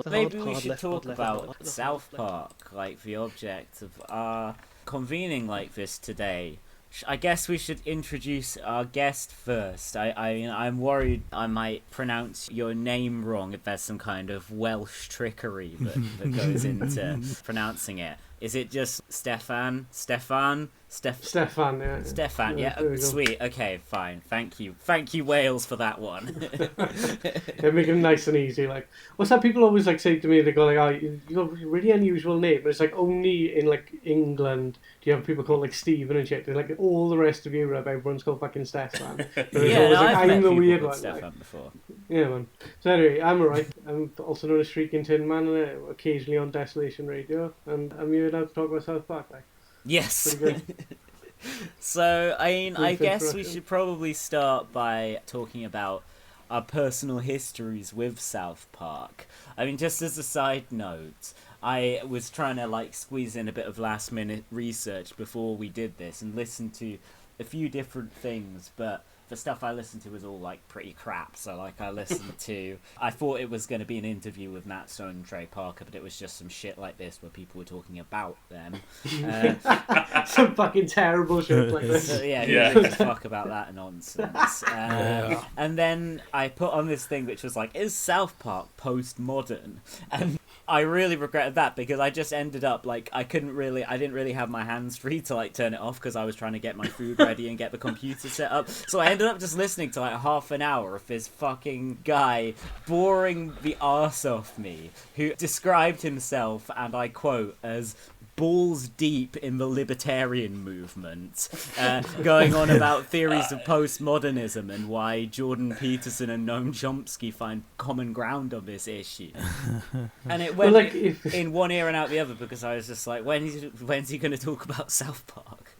Maybe we should talk about South Park, like the object of our convening like this today. I guess we should introduce our guest first. I'm worried I might pronounce your name wrong if there's some kind of Welsh trickery that goes into pronouncing it. Is it just Steffan? Steffan, yeah. Steffan, yeah, sweet. Okay, fine. Thank you, Wales, for that one. Yeah, make it nice and easy. Like, what's that? People always like say to me, they go like, "Oh, you got a really unusual name," but it's like only in like England do you have people called like Stephen and shit. They're like all the rest of Europe, everyone's called fucking Steffan. Yeah, no, I've met the people weird called one. Steffan Like, before. yeah, man. So anyway, I'm alright. I'm also known as Shrieking Tinman, and occasionally on Desolation Radio, and I'm here now to talk about South Park. Like, yes. pretty good. So, I guess we should probably start by talking about our personal histories with South Park. I mean, just as a side note, I was trying to like squeeze in a bit of last minute research before we did this and listen to a few different things, but the stuff I listened to was all like pretty crap. So like I thought it was going to be an interview with Matt Stone and Trey Parker, but it was just some shit like this where people were talking about them. Some fucking terrible shit like this. So, yeah, who gives a fuck about that nonsense? And then I put on this thing which was like, is South Park postmodern? And I really regretted that because I just ended up like I didn't really have my hands free to like turn it off because I was trying to get my food ready and get the computer set up. So I ended up just listening to like half an hour of this fucking guy boring the arse off me, who described himself, and I quote, as balls deep in the libertarian movement, going on about theories of postmodernism and why Jordan Peterson and Noam Chomsky find common ground on this issue. And it went in one ear and out the other because I was just like, when's he going to talk about South Park?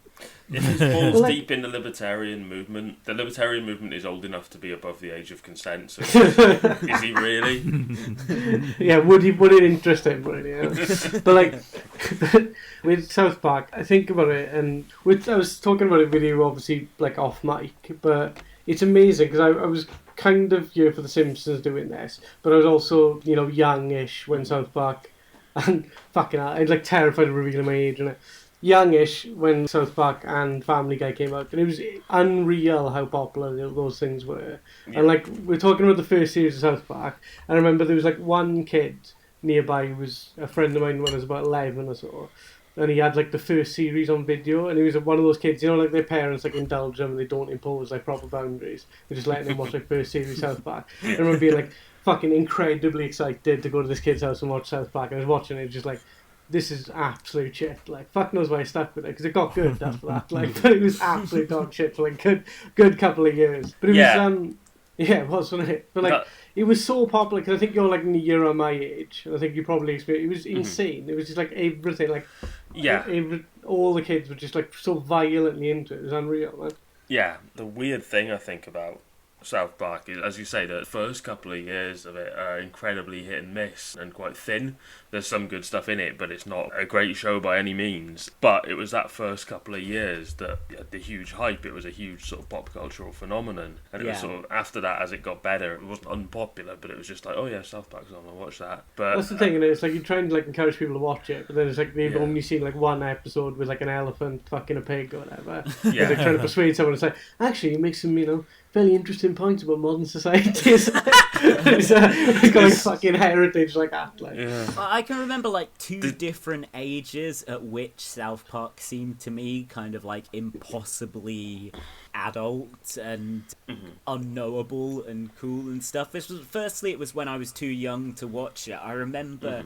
If he's balls deep in the libertarian movement is old enough to be above the age of consent, so is he really? Yeah, would it interest him really? Yeah. But like with South Park, I think about it, and I was talking about it with you obviously like off mic, but it's amazing because I was kind of here for The Simpsons doing this, but I was also, you know, youngish when South Park, and fucking hell, I'm like terrified of revealing my age, and youngish when South Park and Family Guy came out, and it was unreal how popular those things were. Yeah. And like we're talking about the first series of South Park, and I remember there was like one kid nearby who was a friend of mine when I was about 11 or so, and he had like the first series on video, and he was one of those kids, you know, like their parents like indulge them and they don't impose like proper boundaries. They're just letting them watch like first series South Park. Yeah. I remember being like fucking incredibly excited to go to this kid's house and watch South Park, and I was watching it just like, this is absolute shit. Like, fuck knows why I stuck with it, because it got good after that. Like, but it was absolute dog shit for like good couple of years. But it was, it was, wasn't it? But like, it was so popular, because I think you're like near my age, and I think you probably experienced it. Was insane. Mm-hmm. It was just like everything, like, all the kids were just like so violently into it. It was unreal, man. Yeah, the weird thing I think about South Park is, as you say, the first couple of years of it are incredibly hit and miss and quite thin. There's some good stuff in it, but it's not a great show by any means. But it was that first couple of years that had the huge hype. It was a huge sort of pop cultural phenomenon. And it was sort of after that, as it got better, it wasn't unpopular, but it was just like, oh yeah, South Park's on, I'll watch that. But that's the thing, and it's like you're trying to like encourage people to watch it, but then it's like they've only seen like one episode with like an elephant fucking a pig or whatever. Yeah. They're trying to persuade someone to say, actually, it makes some, you know, fairly interesting points about modern society. It's got like fucking heritage like that. Like. Yeah. I can remember like two different ages at which South Park seemed to me kind of like impossibly adult and unknowable and cool and stuff. Firstly, it was when I was too young to watch it. I remember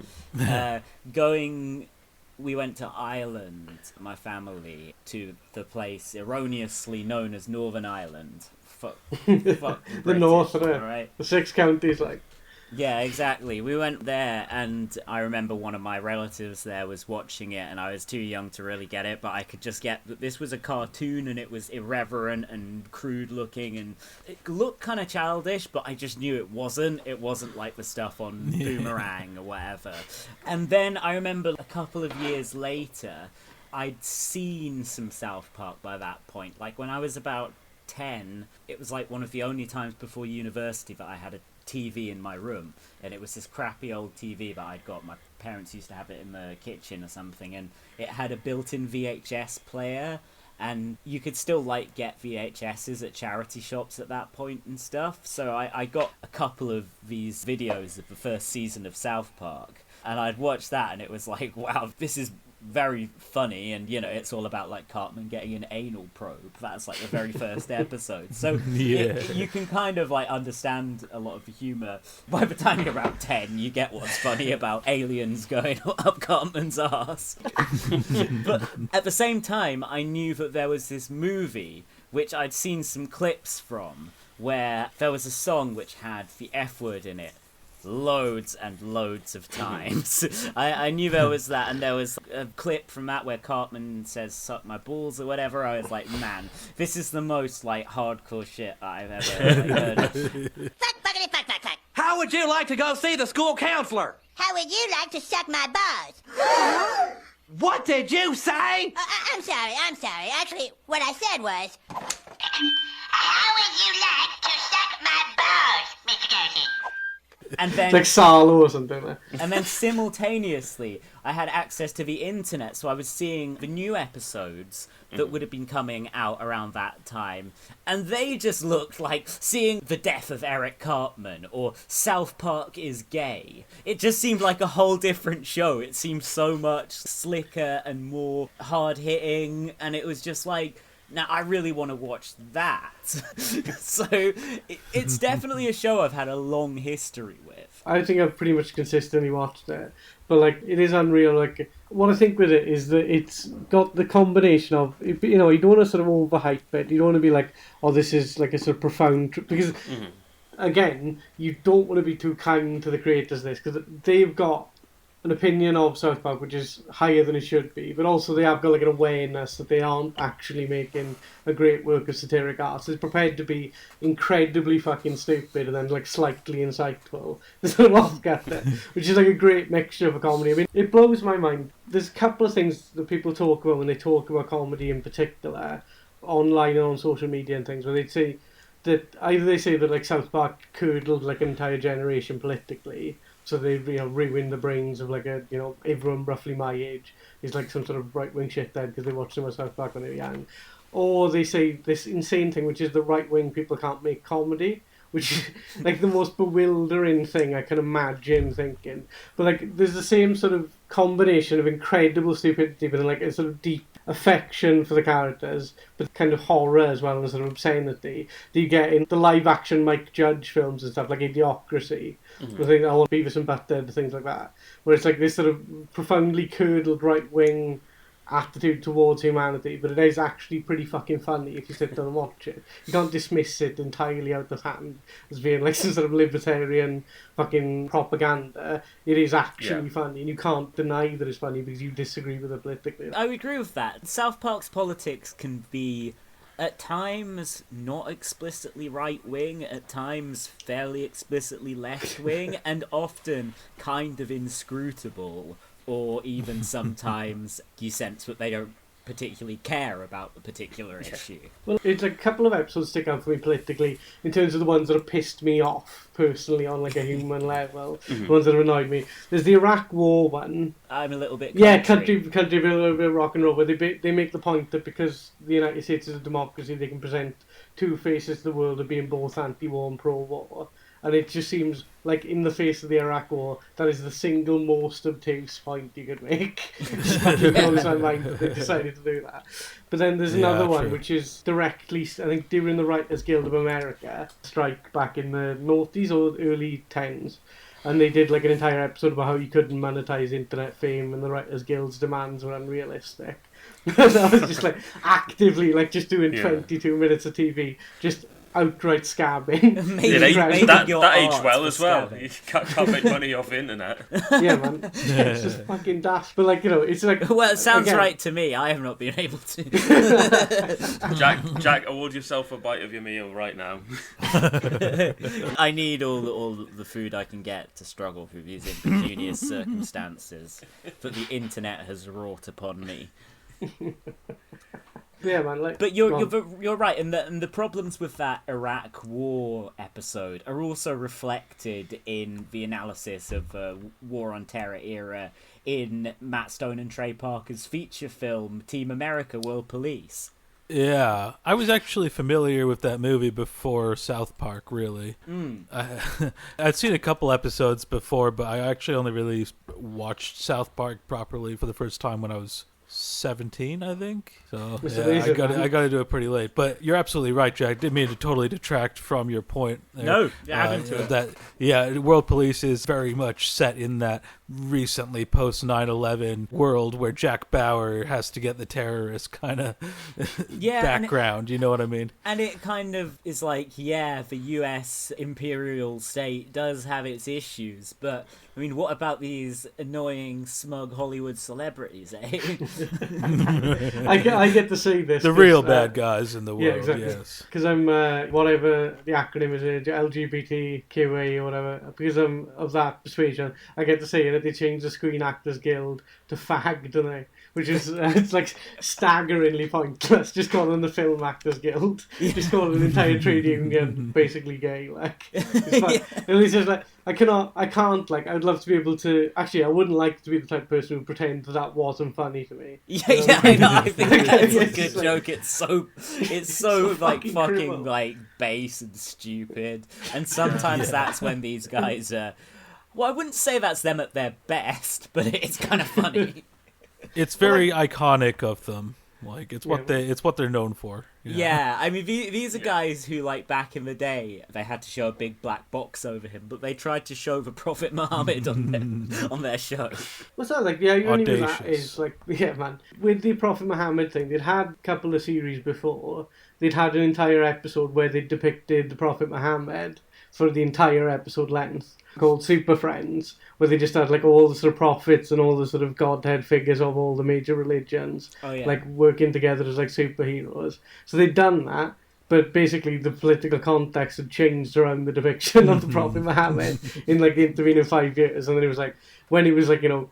we went to Ireland, my family, to the place erroneously known as Northern Ireland. Fuck the British, north, right? The 6 counties, like. Yeah, exactly. We went there, and I remember one of my relatives there was watching it, and I was too young to really get it, but I could just get that this was a cartoon, and it was irreverent and crude looking, and it looked kind of childish, but I just knew it wasn't. It wasn't like the stuff on Boomerang or whatever. And then I remember a couple of years later, I'd seen some South Park by that point. Like when I was about 10, it was like one of the only times before university that I had a TV in my room, and it was this crappy old TV that I'd got. My parents used to have it in the kitchen or something, and it had a built-in VHS player, and you could still like get VHSs at charity shops at that point and stuff. So I got a couple of these videos of the first season of South Park, and I'd watch that, and it was like, wow, this is very funny, and it's all about like Cartman getting an anal probe. That's like the very first episode, so you can kind of like understand a lot of the humor. By the time you're around 10, you get what's funny about aliens going up Cartman's ass. But at the same time, I knew that there was this movie which I'd seen some clips from, where there was a song which had the F word in it loads and loads of times. I knew there was that, and there was a clip from that where Cartman says "suck my balls" or whatever. I was like, man, this is the most like hardcore shit I've ever heard of. Fuck, buggity, fuck, fuck, fuck. How would you like to go see the school counselor? How would you like to suck my balls? What did you say? I'm sorry. Actually, what I said was, how would you like to suck my balls, Mr. Darcy? And then, it's like Salo or something. And then simultaneously, I had access to the internet, so I was seeing the new episodes that would have been coming out around that time, and they just looked like seeing the death of Eric Cartman or South Park is gay. It just seemed like a whole different show. It seemed so much slicker and more hard-hitting, and it was just like, now, I really want to watch that. So, it's definitely a show I've had a long history with. I think I've pretty much consistently watched it. But, like, it is unreal. Like, what I think with it is that it's got the combination of, you don't want to sort of overhype it. You don't want to be like, oh, this is like a sort of profound... Because, again, you don't want to be too kind to the creators of this, because they've got an opinion of South Park which is higher than it should be, but also they have got like an awareness that they aren't actually making a great work of satiric art. So it's prepared to be incredibly fucking stupid and then like slightly insightful. There's a lot at it, which is like a great mixture of a comedy. I mean, it blows my mind. There's a couple of things that people talk about when they talk about comedy in particular, online and on social media and things, where they say that either they say that like South Park curdled like an entire generation politically, so they ruined the brains of like everyone roughly my age is like some sort of right wing shit dead because they watched so much South Park when they were young, or they say this insane thing which is the right wing people can't make comedy, which is like the most bewildering thing I can imagine thinking. But like there's the same sort of combination of incredible stupidity but then like a sort of deep affection for the characters, but kind of horror as well, and sort of obscenity that you get in the live action Mike Judge films and stuff like Idiocracy, I think all Beavis and Butthead, things like that, where it's like this sort of profoundly curdled right wing attitude towards humanity, but it is actually pretty fucking funny if you sit down and watch it. You can't dismiss it entirely out of hand as being like some sort of libertarian fucking propaganda. It is actually funny, and you can't deny that it's funny because you disagree with it politically. I would agree with that. South Park's politics can be at times not explicitly right-wing, at times fairly explicitly left-wing, and often kind of inscrutable, or even sometimes you sense that they don't particularly care about the particular issue. Well, it's like a couple of episodes stick out for me politically in terms of the ones that have pissed me off personally on like a human level, the ones that have annoyed me. There's the Iraq War one. I'm a little bit country a little bit of rock and roll, where they make the point that because the United States is a democracy, they can present two faces to the world of being both anti-war and pro-war. And it just seems like in the face of the Iraq War, that is the single most obtuse point you could make. It blows my mind that they decided to do that. But then there's another one, which is directly, I think, during the Writers Guild of America strike back in the noughties or early 10s. And they did like an entire episode about how you couldn't monetize internet fame and the Writers Guild's demands were unrealistic. And I was just like actively like just doing 22 minutes of TV, just outright scabbing. That aged well as well. Scabbing. You can't make money off the internet. Yeah, man. It's just fucking daft. But like, it's like... Well, it sounds right to me. I have not been able to. Jack, award yourself a bite of your meal right now. I need all the food I can get to struggle through these impecunious circumstances that the internet has wrought upon me. Yeah, man. Like, But you're right, and the problems with that Iraq War episode are also reflected in the analysis of War on Terror era in Matt Stone and Trey Parker's feature film Team America: World Police. Yeah, I was actually familiar with that movie before South Park, really. I'd seen a couple episodes before, but I actually only really watched South Park properly for the first time when I was 17, I think. So yeah, I got to do it pretty late. But you're absolutely right, Jack. Didn't mean to totally detract from your point there. No, add into it. World Police is very much set in that recently post 9/11 world where Jack Bauer has to get the terrorist kind of background. You know what I mean? And it kind of is like, yeah, the US imperial state does have its issues, but I mean, what about these annoying, smug Hollywood celebrities, eh? I get to see this. The real bad guys in the world, yeah, exactly. Yes. Because I'm, whatever the acronym is, LGBTQA or whatever, because I'm of that persuasion, I get to see that they changed the Screen Actors Guild to FAG, don't they? Which is, it's like staggeringly pointless. Just call them the Film Actors Guild. Just call an entire trade union basically gay. Like, it's like, and it's just like, I can't, like, I would love to be able to, actually, I wouldn't like to be the type of person who pretend that wasn't funny to me. I know, I think that's a good joke. It's so like, fucking, criminal. like, base and stupid. And sometimes that's when these guys well, I wouldn't say that's them at their best, but it's kind of funny. It's very iconic of them. Like, it's what they're known for. You know? Yeah, I mean, these are guys who, like, back in the day, they had to show a big black box over him, but they tried to show the Prophet Muhammad on their show. What's that like? The irony with that Audacious. is, like, yeah, man. With the Prophet Muhammad thing, they'd had a couple of series before. They'd had an entire episode where they depicted the Prophet Muhammad for the entire episode length, called Super Friends, where they just had, like, all the sort of prophets and all the sort of godhead figures of all the major religions, like, working together as, like, superheroes. So they'd done that, but basically the political context had changed around the depiction of the Prophet Muhammad in, like, the intervening 5 years. And then it was like, when he was, like, you know,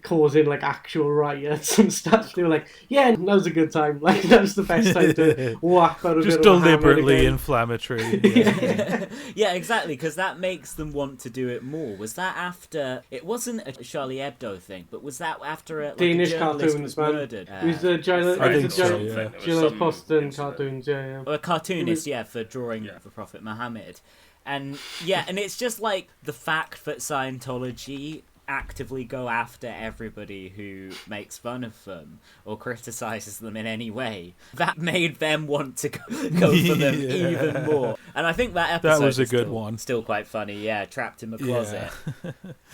causing, like, actual riots and stuff, they were like, yeah, now's a good time. Like, now's the best time to whack out a just bit of deliberately inflammatory. Yeah, exactly, because that makes them want to do it more. Was that after... It wasn't a Charlie Hebdo thing, but was that after like, Danish a journalist cartoons, was man. murdered? It was the Giles Poston cartoons, yeah. Or a cartoonist, for drawing the Prophet Muhammad. And, and it's just like the fact that Scientology actively go after everybody who makes fun of them or criticizes them in any way, that made them want to go for them even more. And I think that episode was a good one. Still quite funny. Trapped in the closet.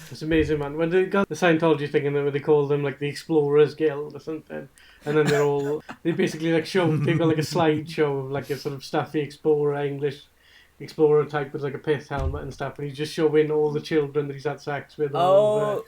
It's amazing, man. When they got the Scientology thing, and then they call them like the Explorers Guild or something, and then they basically like they've got like a slideshow of like a sort of stuffy English explorer type with like a pith helmet and stuff, and he's just showing all the children that he's had sex with.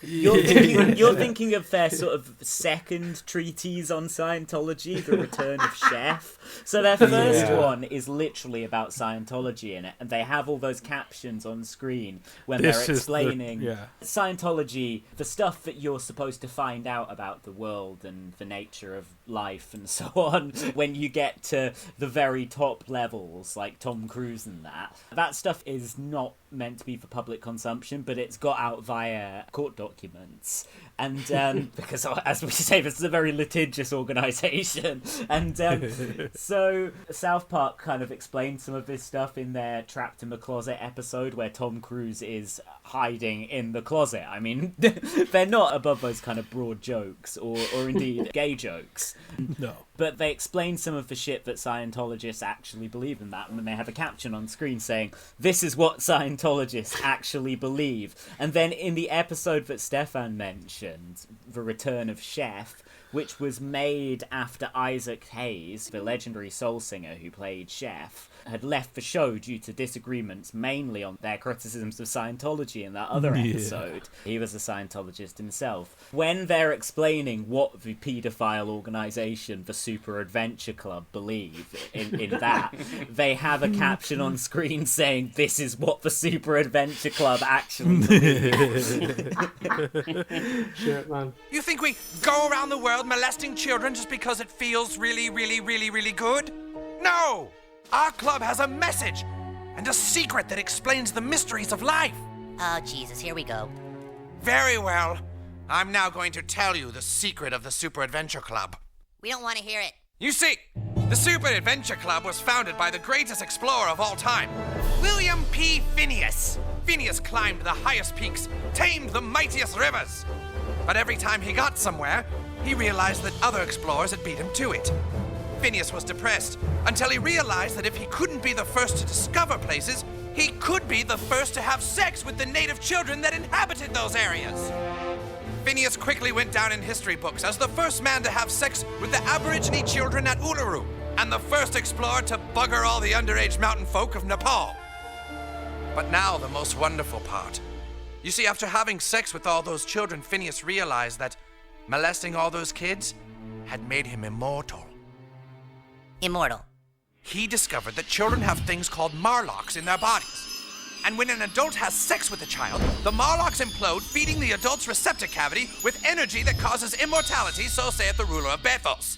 You're thinking of their sort of second treatise on Scientology, The Return of Chef. So their first one is literally about Scientology in it, and they have all those captions on screen when they're explaining Scientology, the stuff that you're supposed to find out about the world and the nature of life and so on, when you get to the very top levels, like Tom Cruise and that stuff is not meant to be for public consumption, but it's got out via court documents. And because, as we say, this is a very litigious organisation. And so South Park kind of explained some of this stuff in their Trapped in the Closet episode, where Tom Cruise is hiding in the closet. I mean, they're not above those kind of broad jokes or indeed gay jokes. No. But they explain some of the shit that Scientologists actually believe in that, and then they have a caption on screen saying, "This is what Scientologists actually believe." And then in the episode that Steffan mentioned, The Return of Chef, which was made after Isaac Hayes, the legendary soul singer who played Chef, had left the show due to disagreements mainly on their criticisms of Scientology in that other episode. He was a Scientologist himself. When they're explaining what the paedophile organisation, the Super Adventure Club, believe in that, they have a caption on screen saying, "This is what the Super Adventure Club actually believes." Shit, man. You think we go around the world child molesting children just because it feels really, really, really, really good? No! Our club has a message and a secret that explains the mysteries of life. Oh, Jesus, here we go. Very well. I'm now going to tell you the secret of the Super Adventure Club. We don't want to hear it. You see, the Super Adventure Club was founded by the greatest explorer of all time, William P. Phineas. Phineas climbed the highest peaks, tamed the mightiest rivers. But every time he got somewhere, he realized that other explorers had beat him to it. Phineas was depressed until he realized that if he couldn't be the first to discover places, he could be the first to have sex with the native children that inhabited those areas. Phineas quickly went down in history books as the first man to have sex with the Aborigine children at Uluru, and the first explorer to bugger all the underage mountain folk of Nepal. But now the most wonderful part. You see, after having sex with all those children, Phineas realized that molesting all those kids had made him immortal. Immortal. He discovered that children have things called marlocks in their bodies. And when an adult has sex with a child, the marlocks implode, feeding the adult's receptor cavity with energy that causes immortality, so saith the ruler of Bethos.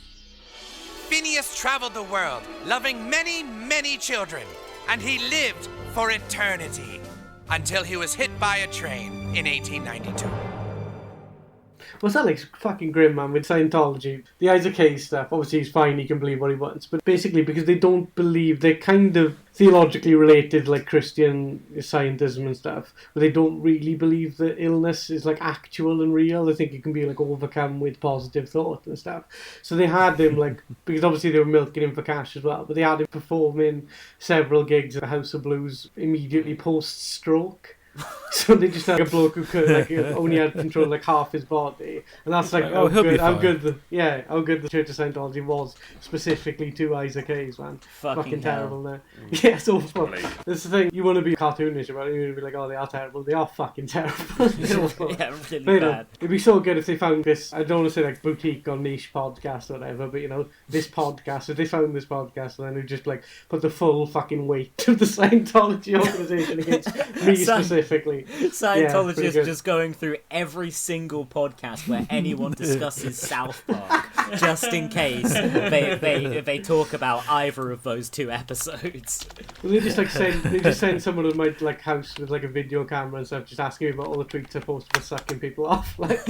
Phineas traveled the world, loving many, many children, and he lived for eternity, until he was hit by a train in 1892. What's that like fucking grim, man, with Scientology? The Isaac Hayes stuff, obviously he's fine, he can believe what he wants, but basically because they don't believe, they're kind of theologically related, like Christian scientism and stuff, but they don't really believe that illness is like actual and real. They think it can be like overcome with positive thought and stuff. So they had him like, because obviously they were milking him for cash as well, but they had him performing several gigs at the House of Blues immediately post-stroke. So they just had a bloke who could like only had control like half his body, and that's like how good the Church of Scientology was specifically to Isaac Hayes, man. Fucking terrible, man. Yeah, it's awful. That's the thing. You want to be cartoonish about it. You want to be like, oh, they are terrible. They are fucking terrible. Yeah, really bad. It'd be so good if they found this. I don't want to say like boutique or niche podcast or whatever, but you know, this podcast. If they found this podcast, and then they just like put the full fucking weight of the Scientology organization against me specifically. Scientologists just going through every single podcast where anyone discusses South Park, just in case they talk about either of those two episodes. Well, they just send someone to my like house with like a video camera and stuff, just asking me about all the tweets I post about sucking people off. Like,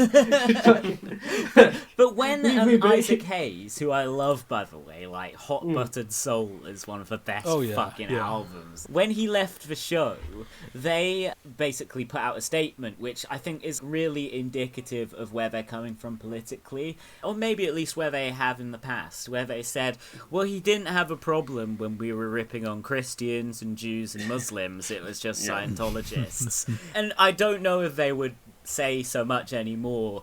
but when Isaac Hayes, who I love by the way, like Hot Buttered Soul is one of the best albums. When he left the show, they basically put out a statement which I think is really indicative of where they're coming from politically, or maybe at least where they have in the past, where they said, well, he didn't have a problem when we were ripping on Christians and Jews and Muslims, it was just Scientologists. And I don't know if they would say so much anymore,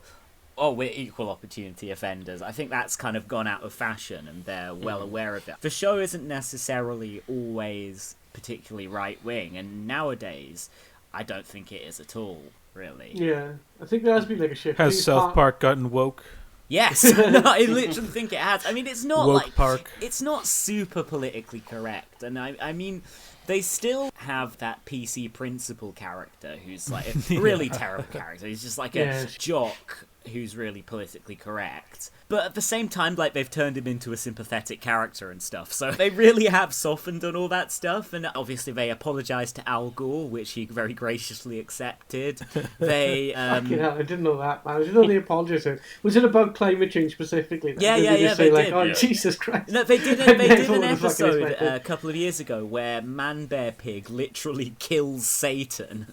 oh, we're equal opportunity offenders. I think that's kind of gone out of fashion and they're well aware of it. The show isn't necessarily always particularly right-wing, and nowadays I don't think it is at all, really. Yeah, I think there has been like a shift. Has South Park gotten woke? Yes, no, I literally think it has. I mean, it's not woke like Park. It's not super politically correct, and I mean, they still have that PC principal character who's like a really terrible character. He's just like a jock who's really politically correct. But at the same time, like, they've turned him into a sympathetic character and stuff. So they really have softened on all that stuff. And obviously they apologised to Al Gore, which he very graciously accepted. They... Fucking hell, I didn't know that, man. I didn't know they apologised. Was it about climate change specifically? Yeah, they did. Oh, Jesus Christ. No, they did an episode a couple of years ago where Man Bear Pig literally kills Satan.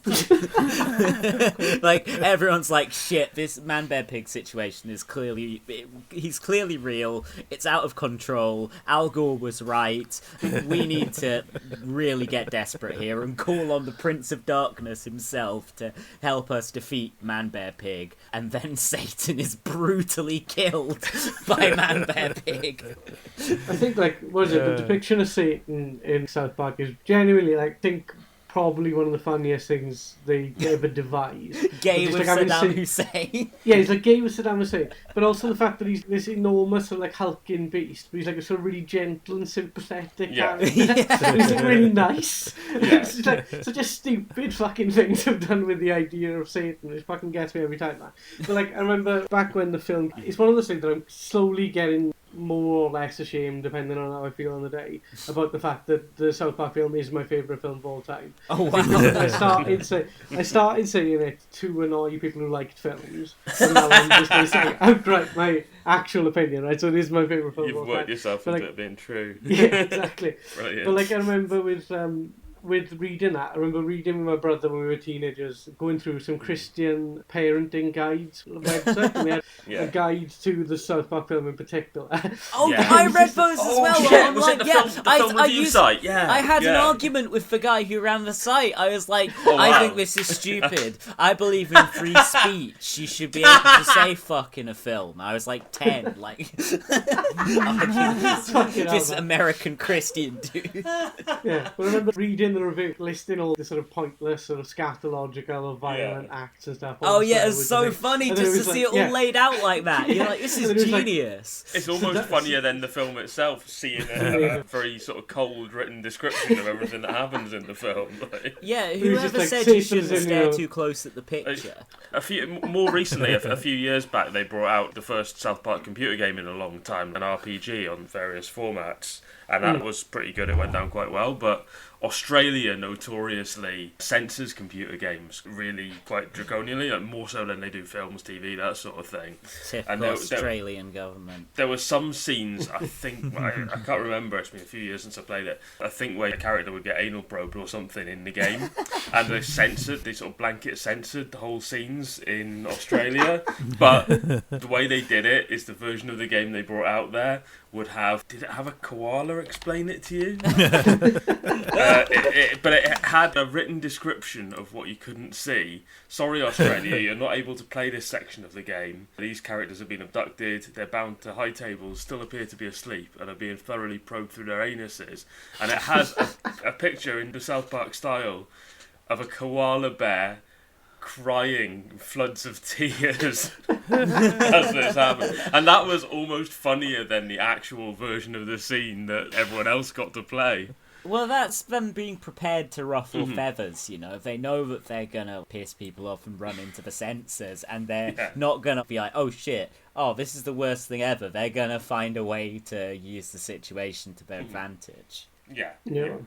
Like, everyone's like, shit, this Man Bear Pig situation is clearly... He's clearly real. It's out of control. Al Gore was right. We need to really get desperate here and call on the Prince of Darkness himself to help us defeat Man Bear Pig. And then Satan is brutally killed by Man Bear Pig. I think, like, the depiction of Satan in South Park is genuinely, like, I think probably one of the funniest things they ever devised. Gay Just, with like, Saddam Hussein. Yeah, he's like gay with Saddam Hussein, but also the fact that he's this enormous sort of like hulking beast, but he's like a sort of really gentle and sympathetic character. He's like really nice. It's just like such a stupid fucking thing to have done with the idea of Satan. It fucking gets me every time, man. But like I remember back when the film, it's one of those things that I'm slowly getting more or less ashamed, depending on how I feel on the day, about the fact that the South Park film is my favourite film of all time. Oh wow! I started saying it to annoy people who liked films, and now I'm just going to say outright my actual opinion. Right, so it is my favourite film of all time. You've worked yourself but, into it being true. Yeah, exactly. Brilliant. But like I remember with reading that, I remember reading with my brother when we were teenagers, going through some Christian parenting guides website, and we had a guide to the South Park film in particular. Oh, yeah. I read those as well. Shit. Online. Was it the film review site? Yeah. I had an argument with the guy who ran the site. I was like, I think this is stupid. I believe in free speech. You should be able to say fuck in a film. I was like 10, like this American Christian dude. Yeah, but I remember reading the review listing all the sort of pointless sort of scatological or violent acts and stuff. Oh yeah, it's so funny just to see it all laid out like that. You're like, this is genius. It's almost funnier than the film itself, seeing a very sort of cold written description of everything that happens in the film. Yeah, whoever said you shouldn't stare too close at the picture. More recently, a few years back, they brought out the first South Park computer game in a long time, an RPG on various formats, and that was pretty good. It went down quite well, but Australia notoriously censors computer games really quite draconianly, like more so than they do films, TV, that sort of thing. Typical Australian government. There were some scenes, I think, I can't remember, it's been a few years since I played it, I think where a character would get anal probed or something in the game, and they sort of blanket censored the whole scenes in Australia, but the way they did it is the version of the game they brought out there would have, did it have a koala explain it to you? But it had a written description of what you couldn't see. Sorry, Australia, you're not able to play this section of the game. These characters have been abducted, they're bound to high tables, still appear to be asleep, and are being thoroughly probed through their anuses. And it has a picture in the South Park style of a koala bear crying floods of tears as this happened. And that was almost funnier than the actual version of the scene that everyone else got to play. Well, that's them being prepared to ruffle feathers, you know. They know that they're going to piss people off and run into the censors, and they're not going to be like, oh shit, this is the worst thing ever. They're going to find a way to use the situation to their advantage. Yeah.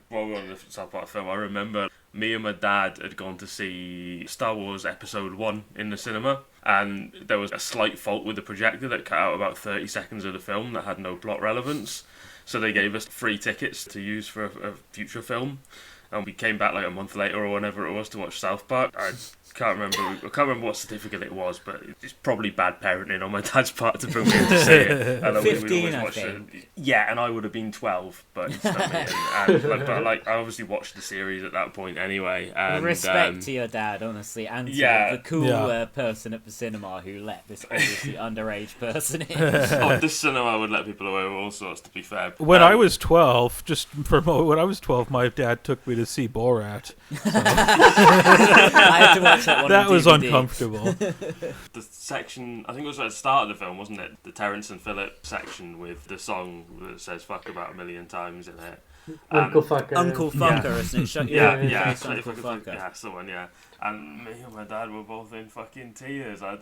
While we were on the South Park film, I remember me and my dad had gone to see Star Wars Episode 1 in the cinema, and there was a slight fault with the projector that cut out about 30 seconds of the film that had no plot relevance. So they gave us free tickets to use for a future film, and we came back like a month later or whenever it was to watch South Park. I can't remember what certificate it was, but it's probably bad parenting on my dad's part to bring me in to see it. And 15, I think. Yeah, and I would have been 12, but it's not me. I obviously watched the series at that point anyway. And, respect to your dad, honestly, and to the cool person at the cinema who let this obviously underage person in. The cinema would let people away with all sorts, to be fair. When I was 12, when I was 12, my dad took me to see Borat. So. I had to watch that was uncomfortable. The section, I think it was at the start of the film, wasn't it? The Terrence and Phillip section with the song that says fuck about 1 million times in it. Uncle Fucker. Uncle Fucker, isn't it? Shut your face, Uncle Fucker. Yeah, that's the one, yeah. And me and my dad were both in fucking tears. I've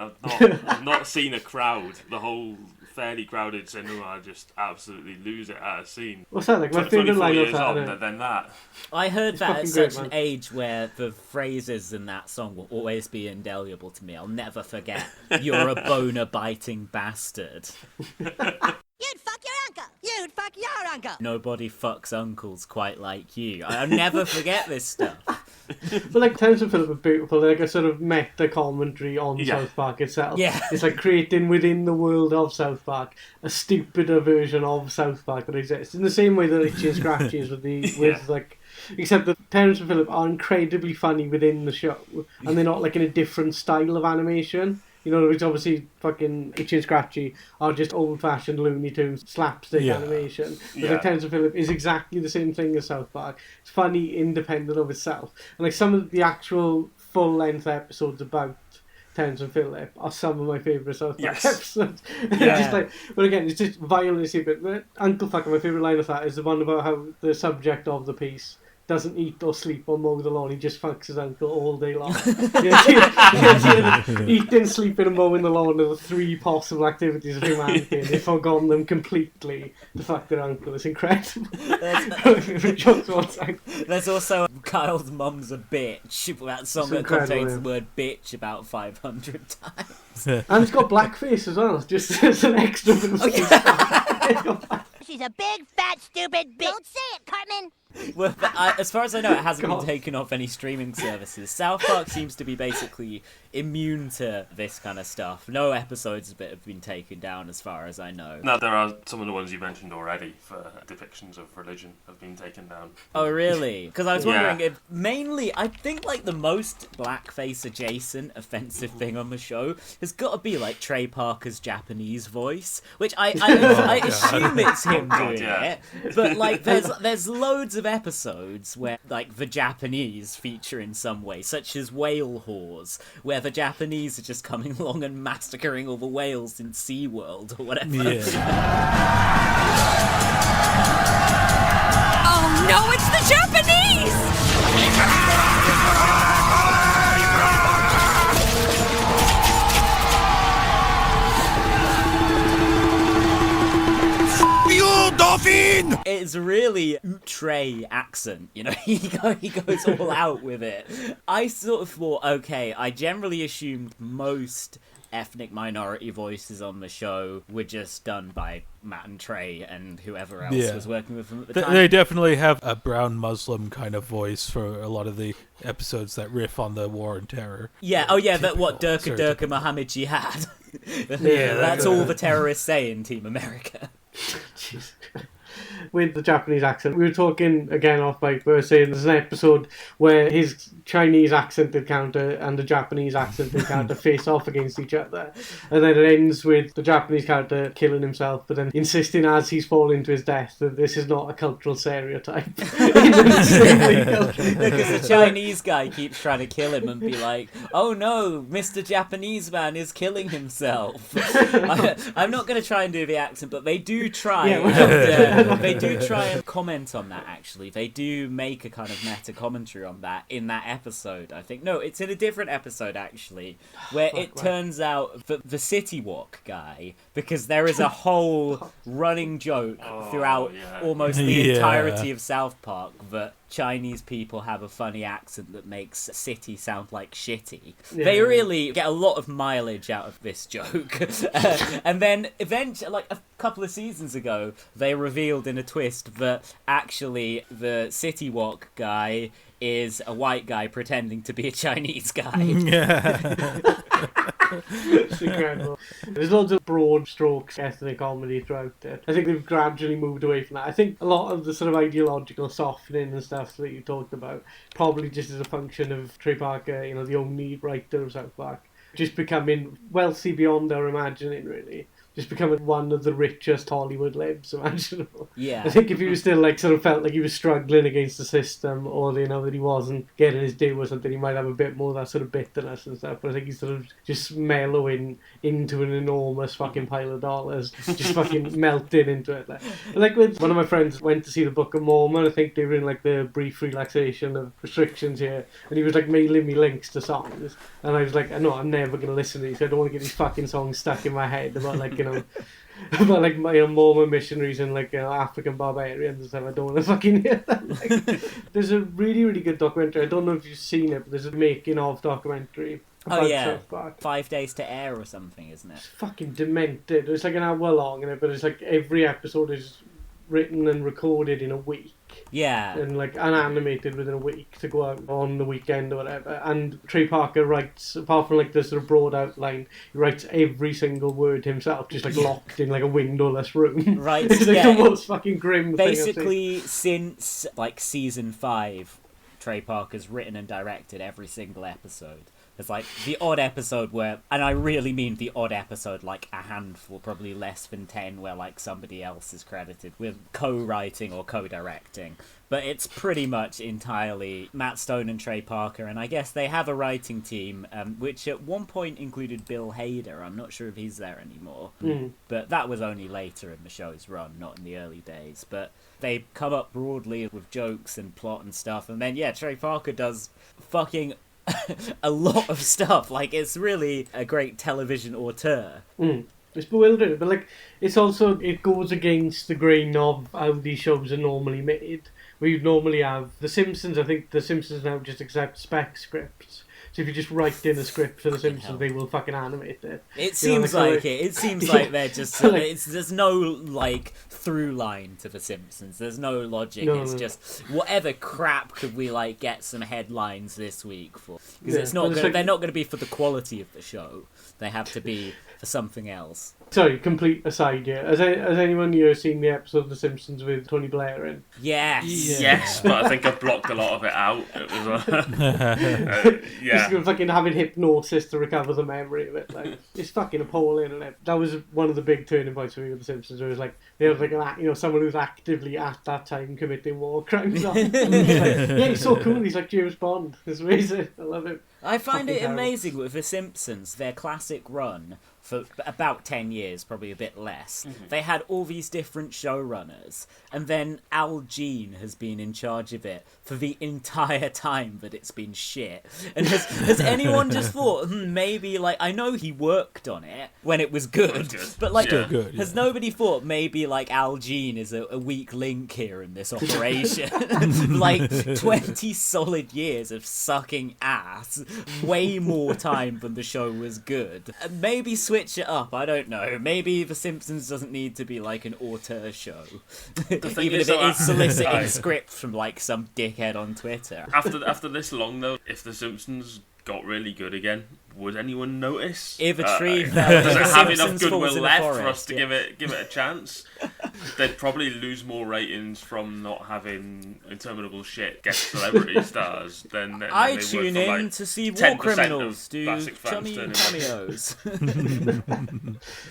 not seen a crowd, the whole fairly crowded cinema, just absolutely lose it at a scene. What's that like? My favourite line of that. Than that. I heard that at such an age where the phrases in that song will always be indelible to me. I'll never forget. You're a boner-biting bastard. You'd fuck your uncle. You'd fuck your uncle. Nobody fucks uncles quite like you. I'll never forget this stuff. But like Terrence and Phillip are beautiful. They're like a sort of meta commentary on South Park itself. Yeah. It's like creating within the world of South Park a stupider version of South Park that exists. In the same way that Itchy and Scratchy is except that Terrence and Phillip are incredibly funny within the show, and they're not like in a different style of animation. You know, which obviously fucking Itchy and Scratchy are just old-fashioned Looney Tunes slapstick animation. But like Terence and Phillip is exactly the same thing as South Park. It's funny independent of itself. And like some of the actual full-length episodes about Terence and Phillip are some of my favourite South Park episodes. Just like, but again, it's just violently stupid. But Uncle Fucker, my favourite line of that is the one about how the subject of the piece doesn't eat or sleep or mow the lawn. He just fucks his uncle all day long. Eating, sleeping and mowing the lawn are the three possible activities of humanity, and they've forgotten them completely to fuck their uncle. It's incredible. There's also Kyle's mum's a bitch, that song that contains the word bitch about 500 times. And it's got blackface as well, just as an extra bit of She's a big, fat, stupid bitch. Don't say it, Cartman. Well, as far as I know, it hasn't been taken off any streaming services. South Park seems to be basically immune to this kind of stuff. No episodes of it have been taken down, as far as I know. No, there are some of the ones you mentioned already for depictions of religion have been taken down. Oh, really? Because I was wondering if mainly, I think like the most blackface adjacent offensive thing on the show has got to be like Trey Parker's Japanese voice, which I assume it's him doing it. But like, there's loads of episodes where like the Japanese feature in some way, such as Whale Whores, where the Japanese are just coming along and massacring all the whales in SeaWorld or whatever. Oh no, it's the Japanese! Dolphin! It's really Trey accent, you know, he goes all out with it. I sort of thought, okay, I generally assumed most ethnic minority voices on the show were just done by Matt and Trey and whoever else was working with them at the time. They definitely have a brown Muslim kind of voice for a lot of the episodes that riff on the war and terror. That what Durka Mohammed Jihad. That's all the terrorists say in Team America. With the Japanese accent, we were talking again off mic. We were saying there's an episode where his Chinese accent encounter and the Japanese accent encounter face off against each other, and then it ends with the Japanese character killing himself, but then insisting as he's falling to his death that this is not a cultural stereotype. Because the Chinese guy keeps trying to kill him and be like, "Oh no, Mr. Japanese man is killing himself." I'm not going to try and do the accent, but they do try. They do try and comment on that, actually. They do make a kind of meta commentary on that in that episode, I think. No, it's in a different episode, actually, where it turns out that the City Walk guy, because there is a whole running joke throughout almost the entirety of South Park that Chinese people have a funny accent that makes city sound like shitty. They really get a lot of mileage out of this joke. And then eventually, like a couple of seasons ago, they revealed in a twist that actually the City Walk guy is a white guy pretending to be a Chinese guy. It's incredible. There's loads of broad strokes ethnic comedy throughout it. I think they've gradually moved away from that. I think a lot of the sort of ideological softening and stuff that you talked about probably just as a function of Trey Parker, you know, the only writer of South Park, just becoming wealthy beyond our imagining, really. Just becoming one of the richest Hollywood libs imaginable. Yeah. I think if he was still like sort of felt like he was struggling against the system, or you know that he wasn't getting his due or something, he might have a bit more of that sort of bitterness and stuff. But I think he's sort of just mellowing into an enormous fucking pile of dollars, just fucking melting into it. Like with one of my friends went to see the Book of Mormon. I think they were in like the brief relaxation of restrictions here, and he was like mailing me links to songs, and I was like, no, I'm never gonna listen to these. I don't want to get these fucking songs stuck in my head about like, you know, about like my Mormon missionaries and like African barbarians and stuff. I don't want to fucking hear that. Like, there's a really, really good documentary. I don't know if you've seen it, but there's a making of documentary about South Park. 5 days to air or something, isn't it? It's fucking demented. It's like an hour long in it, but it's like every episode is written and recorded in a week. Yeah. And like animated within a week to go out on the weekend or whatever. And Trey Parker writes, apart from like the sort of broad outline, he writes every single word himself, just like locked in like a windowless room. Right. It's like the most fucking grim thing I've seen. Basically, since like season 5, Trey Parker's written and directed every single episode. There's like the odd episode where, and I really mean the odd episode, like a handful, probably less than 10, where like somebody else is credited with co-writing or co-directing. But it's pretty much entirely Matt Stone and Trey Parker, and I guess they have a writing team, which at one point included Bill Hader. I'm not sure if he's there anymore, but that was only later in the show's run, not in the early days. But they come up broadly with jokes and plot and stuff, and then, yeah, Trey Parker does fucking a lot of stuff. Like, it's really a great television auteur. It's bewildering, but like it's also, it goes against the grain of how these shows are normally made. Where you'd normally have The Simpsons. I think The Simpsons now just accept spec scripts. So if you just write in a script for The Simpsons, they will fucking animate it. It seems like it. It seems like they're just... there's no, like, through line to The Simpsons. There's no logic. It's just, whatever crap could we, like, get some headlines this week for? Because it's not gonna, they're not going to be for the quality of the show. They have to be for something else. Sorry, complete aside here. Has anyone here seen the episode of The Simpsons with Tony Blair in? Yes. Yes, but I think I blocked a lot of it out. It was Just fucking having hypnosis to recover the memory of it. Like, it's fucking appalling, isn't it? That was one of the big turning points for me with The Simpsons. Where it was like, there was like someone who's actively at that time committing war crimes. He's so cool. He's like James Bond. It's amazing. I love him. I find it amazing with The Simpsons, their classic run for about 10 years, probably a bit less. They had all these different showrunners, and then Al Jean has been in charge of it for the entire time that it's been shit. And has anyone just thought, maybe, like, I know he worked on it when it was good, but, like, has nobody thought maybe, like, Al Jean is a weak link here in this operation? Like, 20 solid years of sucking ass, way more time than the show was good. Maybe switch it up, I don't know. Maybe The Simpsons doesn't need to be like an auteur show. Even if it is soliciting scripts from like some dickhead on Twitter. After this long though, if The Simpsons got really good again, would anyone notice? If a tree fell, does it have enough goodwill left for us to give it a chance? They'd probably lose more ratings from not having interminable shit guest celebrity stars than I they tune would for, in like, to see war criminals do classic fans chummy cameos.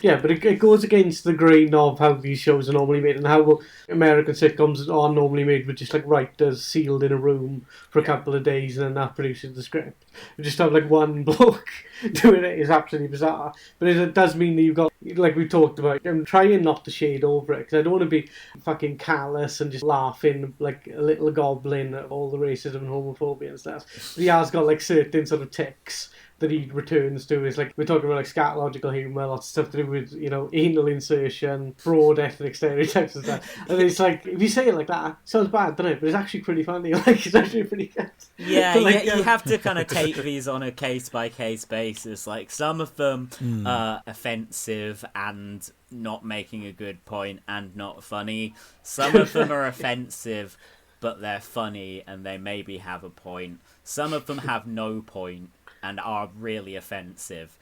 Yeah, but it goes against the grain of how these shows are normally made and how American sitcoms are normally made with just like writers sealed in a room for a couple of days and then that produces the script. You just have like one bloke doing it is absolutely bizarre. But it does mean that you've got, like we talked about, I'm trying not to shade over it because I don't want to be fucking callous and just laughing like a little goblin at all the racism and homophobia and stuff. But he has got like certain sort of tics that he returns to. Is like, we're talking about like scatological humour, lots of stuff to do with, anal insertion, broad ethnic stereotypes and stuff. And it's like, if you say it like that, it sounds bad, doesn't it? But it's actually pretty funny. Like, it's actually pretty good. Yeah, you have to kind of take these on a case-by-case basis. Like, some of them are offensive and not making a good point and not funny. Some of them are offensive, but they're funny and they maybe have a point. Some of them have no point and are really offensive,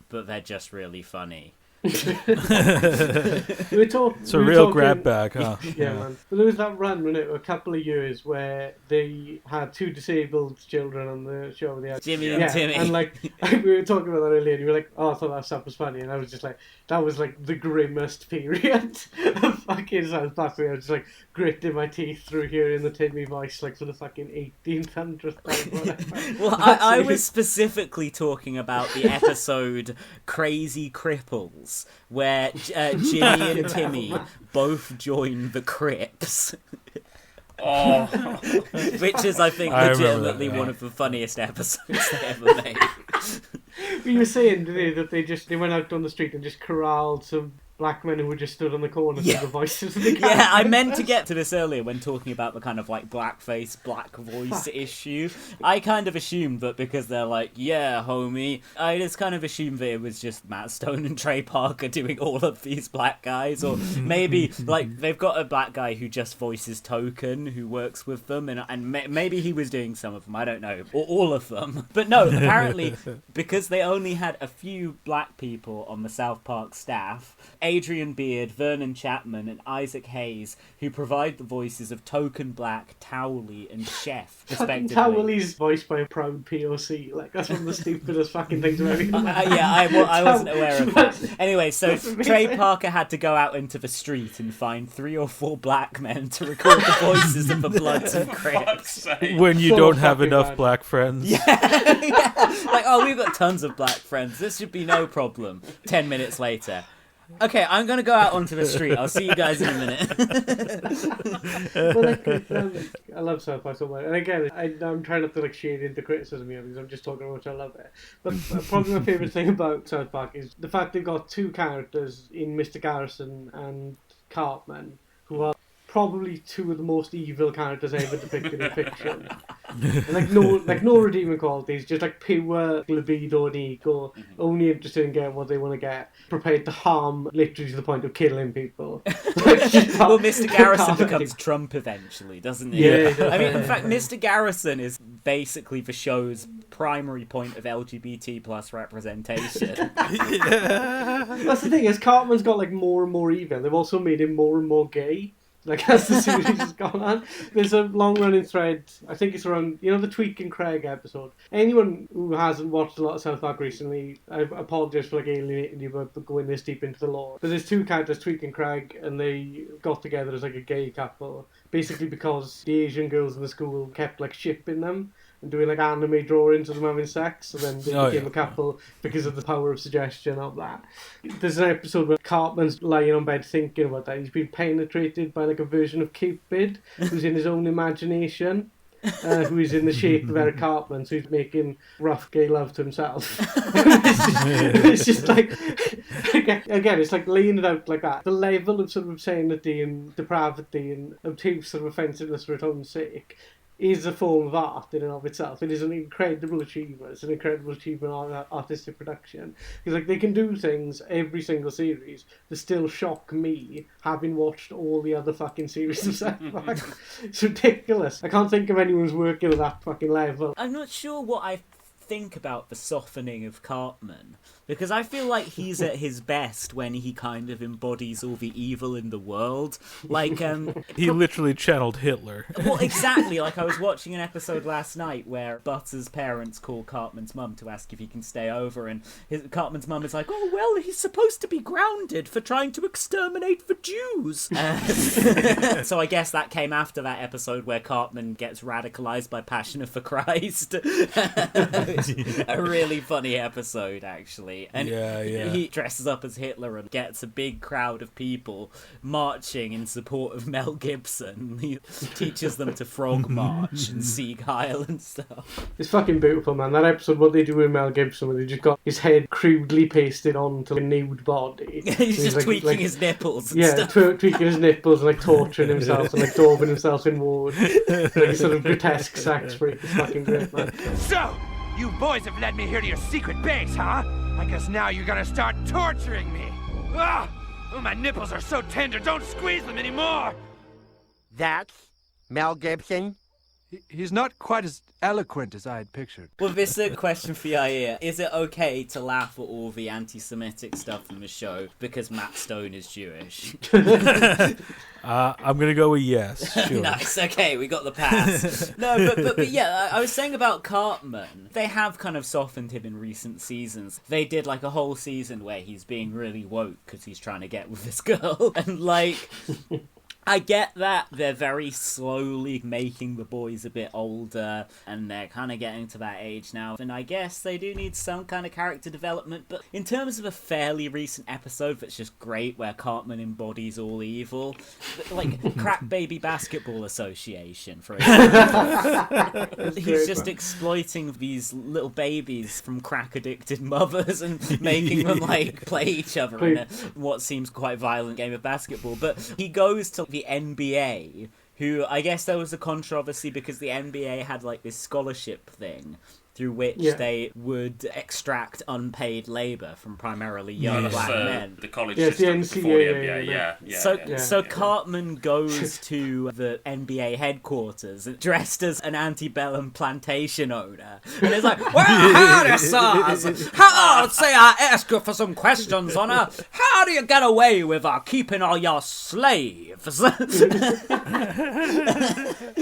but they're just really funny. It's a real grab bag, huh? Yeah, man. But there was that run, wasn't it, a couple of years where they had two disabled children on the show. They had Jimmy and Timmy. And like we were talking about that earlier, and you were like, "Oh, I thought that stuff was funny," and I was just like, "That was like the grimmest period of fucking South Park." I was just like gritting my teeth through hearing the Timmy voice, like for the fucking 1800th time. Well, I was specifically talking about the episode "Crazy Cripples," where Jimmy and Timmy both join the Crips. Oh. Which is, I think, legitimately one of the funniest episodes they ever made. You were saying today that they went out on the street and just corralled some black men who were just stood on the corner to the voices of the characters. Yeah, I meant to get to this earlier when talking about the kind of like blackface, black voice issue. I kind of assumed that because they're like, yeah, homie, I just kind of assumed that it was just Matt Stone and Trey Parker doing all of these black guys, or maybe like they've got a black guy who just voices Token, who works with them, and maybe he was doing some of them, I don't know, or all of them. But no, apparently, because they only had a few black people on the South Park staff, Adrian Beard, Vernon Chapman, and Isaac Hayes, who provide the voices of Token Black, Towley, and Chef, respectively. Towley's voiced by a proud POC. Like, that's one of the stupidest fucking things I've ever I wasn't aware of that. Anyway, so Trey Parker had to go out into the street and find 3 or 4 black men to record the voices of the Bloods and Crips. When you don't have enough black friends. Yeah. Like, oh, we've got tons of black friends. This should be no problem. 10 minutes later. Okay, I'm going to go out onto the street. I'll see you guys in a minute. I love South Park so much. And again, I'm trying not to like shade into criticism here because I'm just talking about how much I love it. But probably my favourite thing about South Park is the fact they've got 2 characters in Mr. Garrison and Cartman who are probably 2 of the most evil characters ever depicted in fiction. And no redeeming qualities, just like pure libido and ego, only interested in getting what they want to get, prepared to harm literally to the point of killing people. Well, Mr. Garrison becomes Trump eventually, doesn't he? Yeah. I mean, in fact, Mr. Garrison is basically the show's primary point of LGBT plus representation. That's the thing, is Cartman's got like more and more evil. They've also made him more and more gay. Like, as the series has gone on, there's a long-running thread, I think it's around, the Tweak and Craig episode. Anyone who hasn't watched a lot of South Park recently, I apologise for, like, alienating you by going this deep into the lore. But there's 2 characters, Tweak and Craig, and they got together as, like, a gay couple, basically because the Asian girls in the school kept, like, shipping them and doing, like, anime drawings of them having sex, and then they became a couple because of the power of suggestion of that. There's an episode where Cartman's lying on bed thinking about that. He's been penetrated by, like, a version of Cupid who's in his own imagination, who is in the shape of Eric Cartman, so he's making rough gay love to himself. It's just like, again, it's like laying it out like that. The level of sort of obscenity and depravity and obtuse sort of offensiveness for its own sake is a form of art in and of itself. It is an incredible achievement. It's an incredible achievement on artistic production. Because like they can do things every single series that still shock me, having watched all the other fucking series of South Park. It's ridiculous. I can't think of anyone who's working at that fucking level. I'm not sure what I think about the softening of Cartman, because I feel like he's at his best when he kind of embodies all the evil in the world. Like, he literally channeled Hitler. Well, exactly. Like, I was watching an episode last night where Butters' parents call Cartman's mum to ask if he can stay over, and Cartman's mum is like, oh, well, he's supposed to be grounded for trying to exterminate the Jews. So I guess that came after that episode where Cartman gets radicalized by Passion of the Christ. A really funny episode, actually. And he dresses up as Hitler and gets a big crowd of people marching in support of Mel Gibson. He teaches them to frog march and Sieg Heil and stuff. It's fucking beautiful, man. That episode, what they do with Mel Gibson, where they just got his head crudely pasted onto a nude body. He's just like, tweaking his nipples and stuff. Tweaking his nipples and like torturing himself and like daubing himself in wood. Like a sort of grotesque sex freak. It's fucking great, man. So, you boys have led me here to your secret base, huh? I guess now you're gonna start torturing me. Ah! Oh, my nipples are so tender, don't squeeze them anymore! That's Mel Gibson? He's not quite as eloquent as I had pictured. Well, this is a question for Yair. Is it okay to laugh at all the anti-Semitic stuff in the show because Matt Stone is Jewish? I'm going to go with yes. Sure. Nice, okay, we got the pass. No, but yeah, I was saying about Cartman. They have kind of softened him in recent seasons. They did like a whole season where he's being really woke because he's trying to get with this girl. And like... I get that they're very slowly making the boys a bit older and they're kind of getting to that age now, and I guess they do need some kind of character development, but in terms of a fairly recent episode that's just great where Cartman embodies all evil, like Crack Baby Basketball Association, for example. He's just exploiting these little babies from crack-addicted mothers and making them like play each other in what seems quite violent game of basketball, but he goes to the NBA, who I guess there was a controversy because the NBA had like this scholarship thing through which they would extract unpaid labour from primarily young black men. The college system before the NBA, So Cartman goes to the NBA headquarters dressed as an antebellum plantation owner. And it's like, well, howdy, sirs. How, say I ask you for some questions, honor. How how do you get away with keeping all your slaves?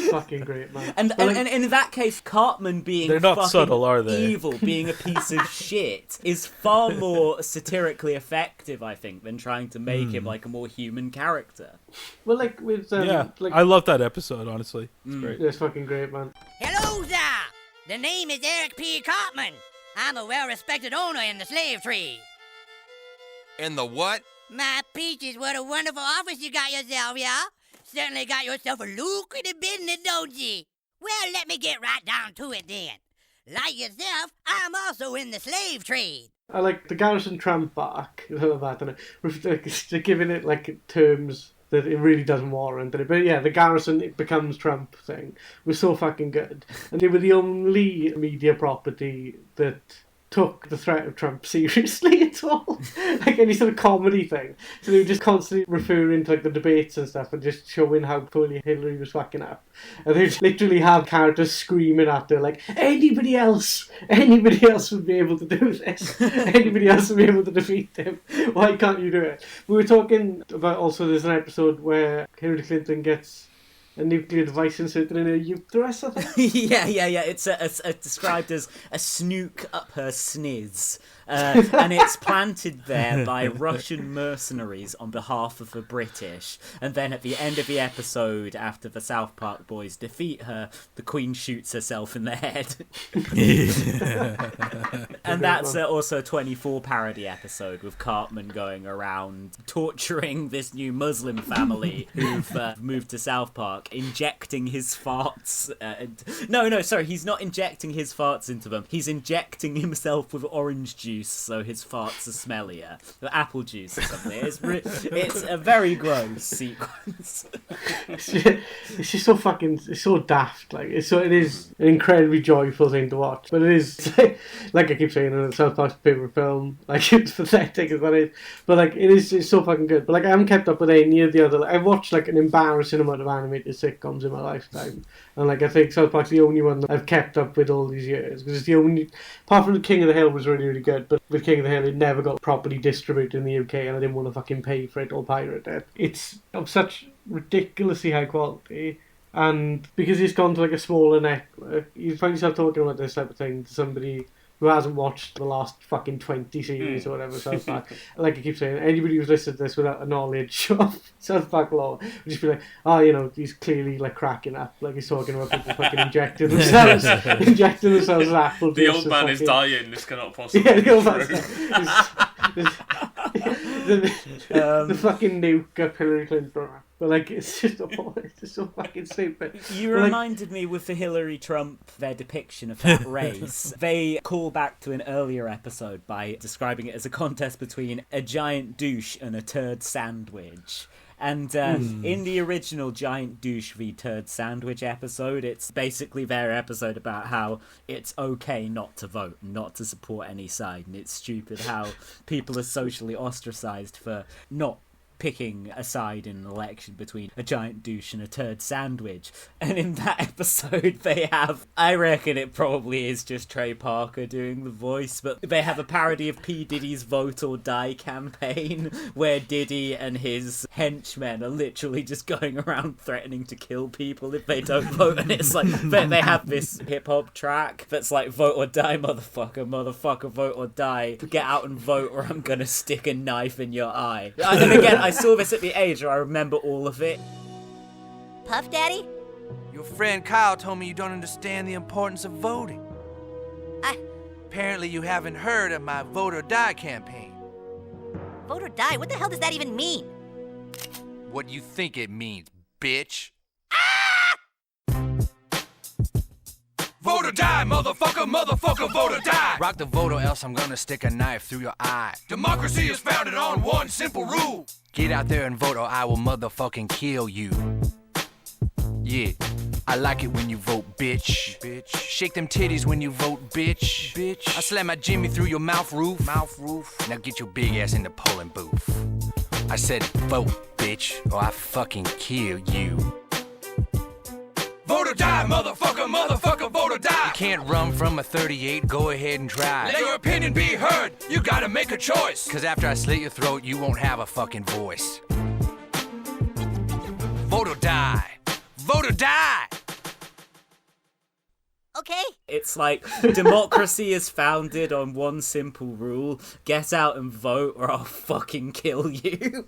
Fucking great, man. And in that case, Cartman being They're not fucking subtle, are they? evil, being a piece of shit, is far more satirically effective, I think, than trying to make him like a more human character. Well, like with I love that episode. Honestly, it's great. It's fucking great, man. Hello there. The name is Eric P. Cartman. I'm a well-respected owner in the slave trade. In the what? My peaches, what a wonderful office you got yourself, yeah? Certainly got yourself a lucrative business, don't you? Well, let me get right down to it then. Like yourself, I'm also in the slave trade. I like the Garrison Trump arc. They're giving it like terms that it really doesn't warrant it. But yeah, the Garrison it becomes Trump thing was so fucking good. And they were the only media property that took the threat of Trump seriously at all. Like any sort of comedy thing. So they were just constantly referring to like the debates and stuff and just showing how poorly Hillary was fucking up. And they literally have characters screaming at her like, anybody else would be able to do this. Anybody else would be able to defeat him. Why can't you do it? We were talking about also there's an episode where Hillary Clinton gets a nuclear device inserted in her uterus, I think. yeah. It's described as a snook up her sniz. And it's planted there by Russian mercenaries on behalf of the British. And then at the end of the episode, after the South Park boys defeat her, the Queen shoots herself in the head. And that's also a 24 parody episode with Cartman going around torturing this new Muslim family who've moved to South Park, injecting his farts. Sorry, he's not injecting his farts into them. He's injecting himself with orange juice so his farts are smellier. Apple juice or something. It's a very gross sequence. It's just so fucking, it's so daft. Like it is an incredibly joyful thing to watch. But it is, like I keep saying, it's South Park's favourite film. Like it's pathetic as that is. But like it's so fucking good. But like I haven't kept up with any of the other. Like, I've watched like an embarrassing amount of animated sitcoms in my lifetime. And like I think South Park's the only one that I've kept up with all these years. Because it's the only, apart from King of the Hill was really, really good. But with King of the Hill, it never got properly distributed in the UK, and I didn't want to fucking pay for it or pirate it. It's of such ridiculously high quality, and because it's gone to like a smaller network, you find yourself talking about this type of thing to somebody who hasn't watched the last fucking 20 series or whatever South Park. Like I keep saying, anybody who's listened to this without a knowledge of South Park law would just be like, he's clearly like cracking up. Like he's talking about people fucking injecting themselves with apple juice. The old man is dying, this cannot possibly be the old man's the fucking nuke up Hillary Clinton. But like it's just so fucking stupid. You reminded me with the Hillary Trump, their depiction of that race. They call back to an earlier episode by describing it as a contest between a giant douche and a turd sandwich. And in the original Giant Douche v Turd Sandwich episode, it's basically their episode about how it's okay not to vote, not to support any side, and it's stupid how people are socially ostracized for not picking a side in an election between a giant douche and a turd sandwich. And in that episode they have, I reckon it probably is just Trey Parker doing the voice, but they have a parody of P. Diddy's Vote or Die campaign where Diddy and his henchmen are literally just going around threatening to kill people if they don't vote. And it's like they have this hip-hop track that's like, vote or die, motherfucker, vote or die, get out and vote or I'm gonna stick a knife in your eye. And again, I saw this at the age where I remember all of it. Puff Daddy? Your friend Kyle told me you don't understand the importance of voting. Apparently you haven't heard of my Vote or Die campaign. Vote or die? What the hell does that even mean? What you think it means, bitch. Vote or die, motherfucker, vote or die. Rock the vote or else I'm gonna stick a knife through your eye. Democracy is founded on one simple rule. Get out there and vote or I will motherfucking kill you. Yeah, I like it when you vote, bitch. Shake them titties when you vote, bitch. I slam my Jimmy through your mouth roof. Now get your big ass in the polling booth. I said vote, bitch, or I fucking kill you. Vote or die, motherfucker, vote or die. can't run from a 38, go ahead and try. Let your opinion be heard. You gotta make a choice. Cause after I slit your throat, you won't have a fucking voice. Vote or die. Vote or die. Okay. It's like democracy is founded on one simple rule: get out and vote, or I'll fucking kill you.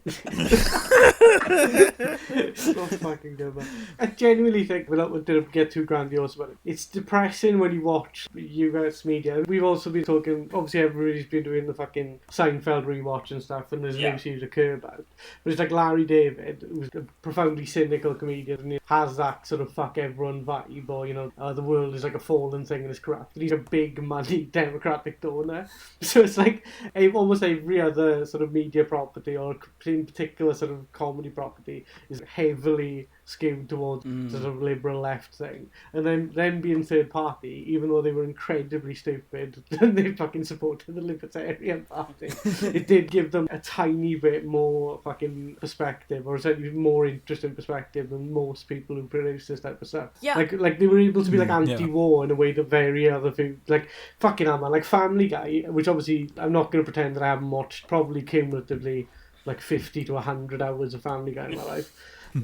So fucking good, man. I genuinely think, without wanting to get too grandiose about it, it's depressing when you watch US media. We've also been talking, obviously everybody's been doing the fucking Seinfeld rewatch and stuff, and there's a new series of Curb out. But it's like Larry David, who's a profoundly cynical comedian, and he has that sort of fuck everyone vibe, or, you know, the world is like a fallen thing and it's corrupt. And he's a big money Democratic donor. So it's like almost every other sort of media property, or in particular sort of comedy property, is heavily skewed towards sort of liberal left thing. And then being third party, even though they were incredibly stupid and they fucking supported the Libertarian Party, it did give them a tiny bit more fucking perspective, or certainly more interesting perspective than most people who produce this type of stuff. Yeah. Like they were able to be like anti-war in a way that very other things, like fucking hell, man, like Family Guy, which obviously I'm not going to pretend that I haven't watched probably cumulatively like 50 to 100 hours of Family Guy in my life.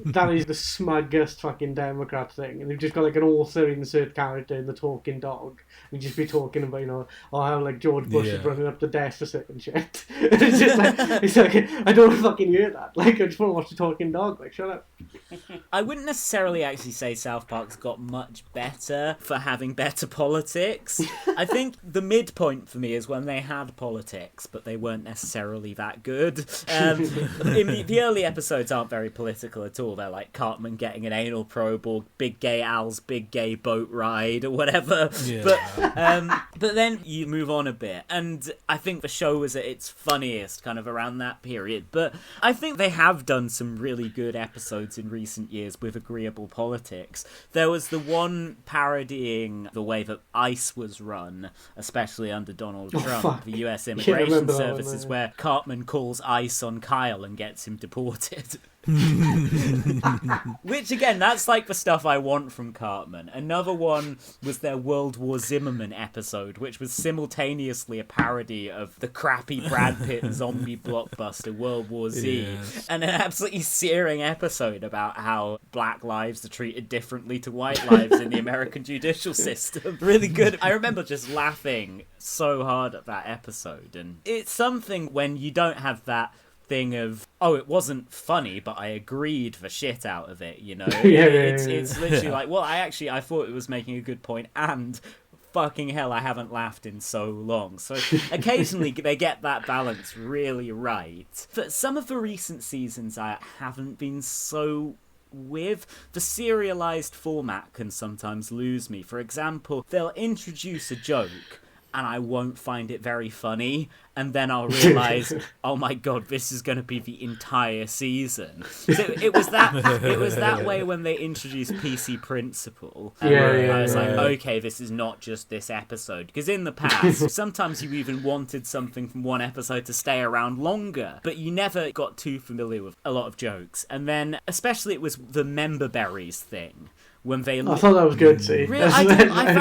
That is the smuggest fucking Democrat thing. And they've just got like an author insert character in the talking dog. And just be talking about, you know, how like George Bush is running up the deficit and shit. And it's just like, I don't want to fucking hear that. Like, I just want to watch the talking dog. Like, shut up. I wouldn't necessarily actually say South Park's got much better for having better politics. I think the midpoint for me is when they had politics, but they weren't necessarily that good. The early episodes aren't very political at all. They're like Cartman getting an anal probe, or Big Gay Al's big gay boat ride, or whatever. Yeah. But then you move on a bit, and I think the show was at its funniest kind of around that period. But I think they have done some really good episodes in recent years with agreeable politics. There was the one parodying the way that ICE was run, especially under Donald Trump, the US Immigration Services, where Cartman calls ICE on Kyle and gets him deported. Which again, that's like the stuff I want from Cartman. Another one was their World War Zimmerman episode, which was simultaneously a parody of the crappy Brad Pitt zombie blockbuster World War Z, and an absolutely searing episode about how black lives are treated differently to white lives in the American judicial system. Really good. I remember just laughing so hard at that episode, and it's something when you don't have that thing of, oh, it wasn't funny, but I agreed the shit out of it, you know? It's literally like, well, I thought it was making a good point, and fucking hell, I haven't laughed in so long. So occasionally they get that balance really right. But some of the recent seasons I haven't been so with. The serialized format can sometimes lose me. For example, they'll introduce a joke and I won't find it very funny, and then I'll realise, oh my god, this is going to be the entire season. So it was that way when they introduced PC Principle. I was like, okay, this is not just this episode. Because in the past, sometimes you even wanted something from one episode to stay around longer, but you never got too familiar with a lot of jokes. And then, especially it was the member berries thing. When they I thought that was good, see. Really, I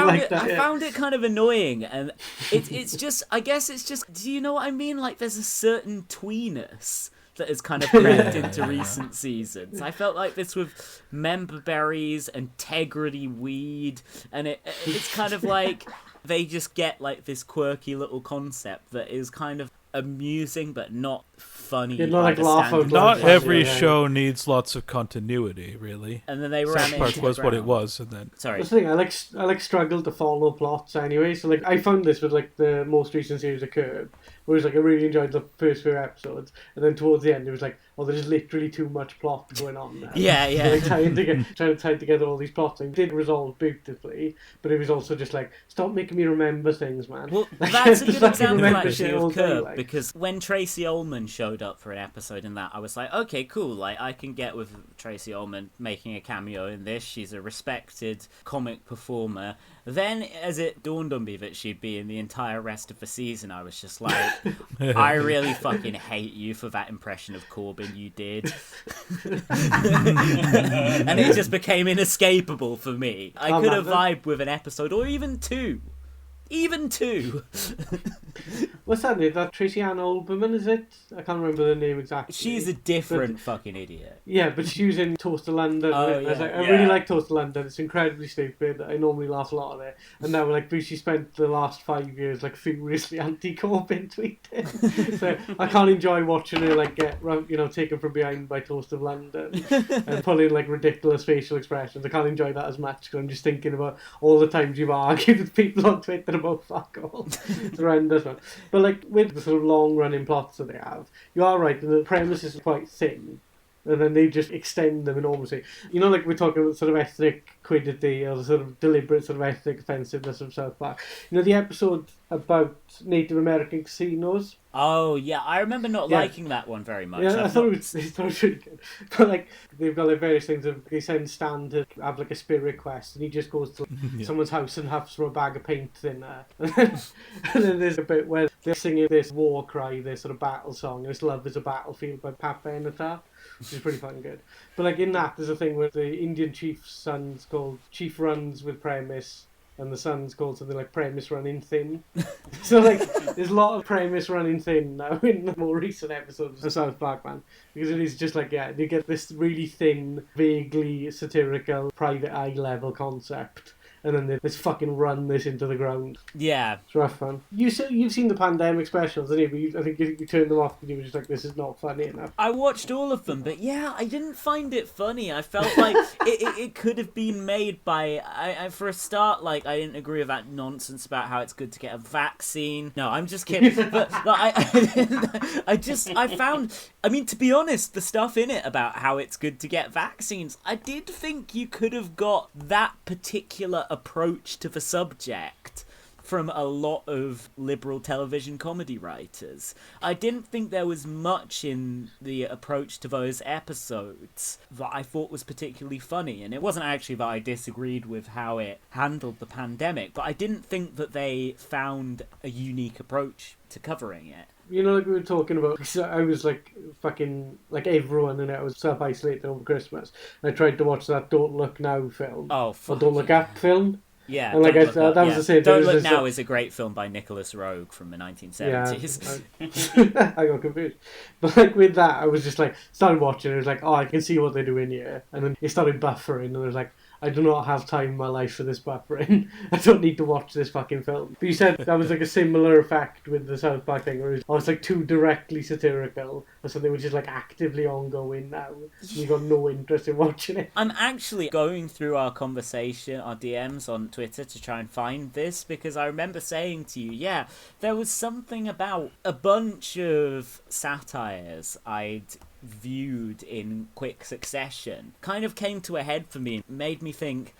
found it kind of annoying, and it's just, I guess it's just, do you know what I mean? Like, there's a certain tweeness that has kind of crept into recent seasons. I felt like this with member berries, integrity weed, and it's kind of like they just get like this quirky little concept that is kind of amusing but not funny. Not every show needs lots of continuity, really. And then they ran South Park was what it was, and then sorry. The thing, I like struggled to follow plots anyway. So like I found this with like the most recent series of Curb, where it was like I really enjoyed the first few episodes, and then towards the end it was like, oh, there's literally too much plot going on now. Yeah. So, like, trying to tie together all these plots. It did resolve beautifully, but it was also just like, stop making me remember things, man. Well, like, that's a good example actually of Curb, like. because when Tracy Ullman showed up for an episode in that, I was like, okay, cool, like I can get with Tracy Ullman making a cameo in this. She's a respected comic performer. Then, as it dawned on me that she'd be in the entire rest of the season, I was just like, I really fucking hate you for that impression of Corbyn you did. And it just became inescapable for me. I could have vibed with an episode, or even two. Even two. What's that name? That Tracy Ann Olbermann, is it? I can't remember the name exactly. She's a different fucking idiot. Yeah, but she was in Toast to London. Oh, yeah. I really like Toast to London. It's incredibly stupid. I normally laugh a lot at it. And now, like, she spent the last 5 years, like, furiously anti-Corbyn tweeting. So I can't enjoy watching her, like, get, taken from behind by Toast of London and pulling, like, ridiculous facial expressions. I can't enjoy that as much because I'm just thinking about all the times you've argued with people on Twitter about fuck all. It's horrendous, man. But, like, with the sort of long-running plots that they have, you are right, the premise is quite thin, and then they just extend them enormously. Like we're talking about sort of ethnic quiddity, or the sort of deliberate sort of ethnic offensiveness of South Park. The episode about Native American casinos. Oh, yeah, I remember not liking that one very much. Yeah, I thought it was really good. But, like, they've got, like, various things. They send Stan to have, like, a spirit quest, and he just goes to someone's house and has to throw a bag of paint in there. And then there's a bit where they're singing this war cry, this sort of battle song, This Love is a Battlefield by Pat Benatar, which is pretty fucking good. But, like, in that, there's a thing where the Indian chief's son's called Chief Runs with Premise, and the son's called something like Premise Running Thin. So, like, there's a lot of Premise Running Thin now in the more recent episodes of South Park, man. Because it is just like, you get this really thin, vaguely satirical, private eye level concept. And then they just fucking run this into the ground. Yeah. It's rough, man. You've seen the pandemic specials, haven't you? But I think you turned them off because you were just like, this is not funny enough. I watched all of them, but yeah, I didn't find it funny. I felt like it could have been made by... for a start, like, I didn't agree with that nonsense about how it's good to get a vaccine. No, I'm just kidding. But I found... I mean, to be honest, the stuff in it about how it's good to get vaccines, I did think you could have got that particular approach to the subject from a lot of liberal television comedy writers. I didn't think there was much in the approach to those episodes that I thought was particularly funny, and it wasn't actually that I disagreed with how it handled the pandemic, but I didn't think that they found a unique approach to covering it. Like we were talking about, I was like fucking like everyone, and I was self-isolated over Christmas. I tried to watch that Don't Look Now film. Or Don't Look Up film. Yeah, and like was the same. Don't Look Now is a great film by Nicholas Roeg from the 1970s. Yeah, I got confused. But like with that, I was just like, started watching, it was like, I can see what they're doing here. And then it started buffering, and I was like, I do not have time in my life for this buffering. I don't need to watch this fucking film. But you said that was like a similar effect with the South Park thing, where it was like too directly satirical, or something which is like actively ongoing now. You got no interest in watching it. I'm actually going through our conversation, our DMs on Twitter to try and find this, because I remember saying to you, there was something about a bunch of satires I'd viewed in quick succession kind of came to a head for me, made me think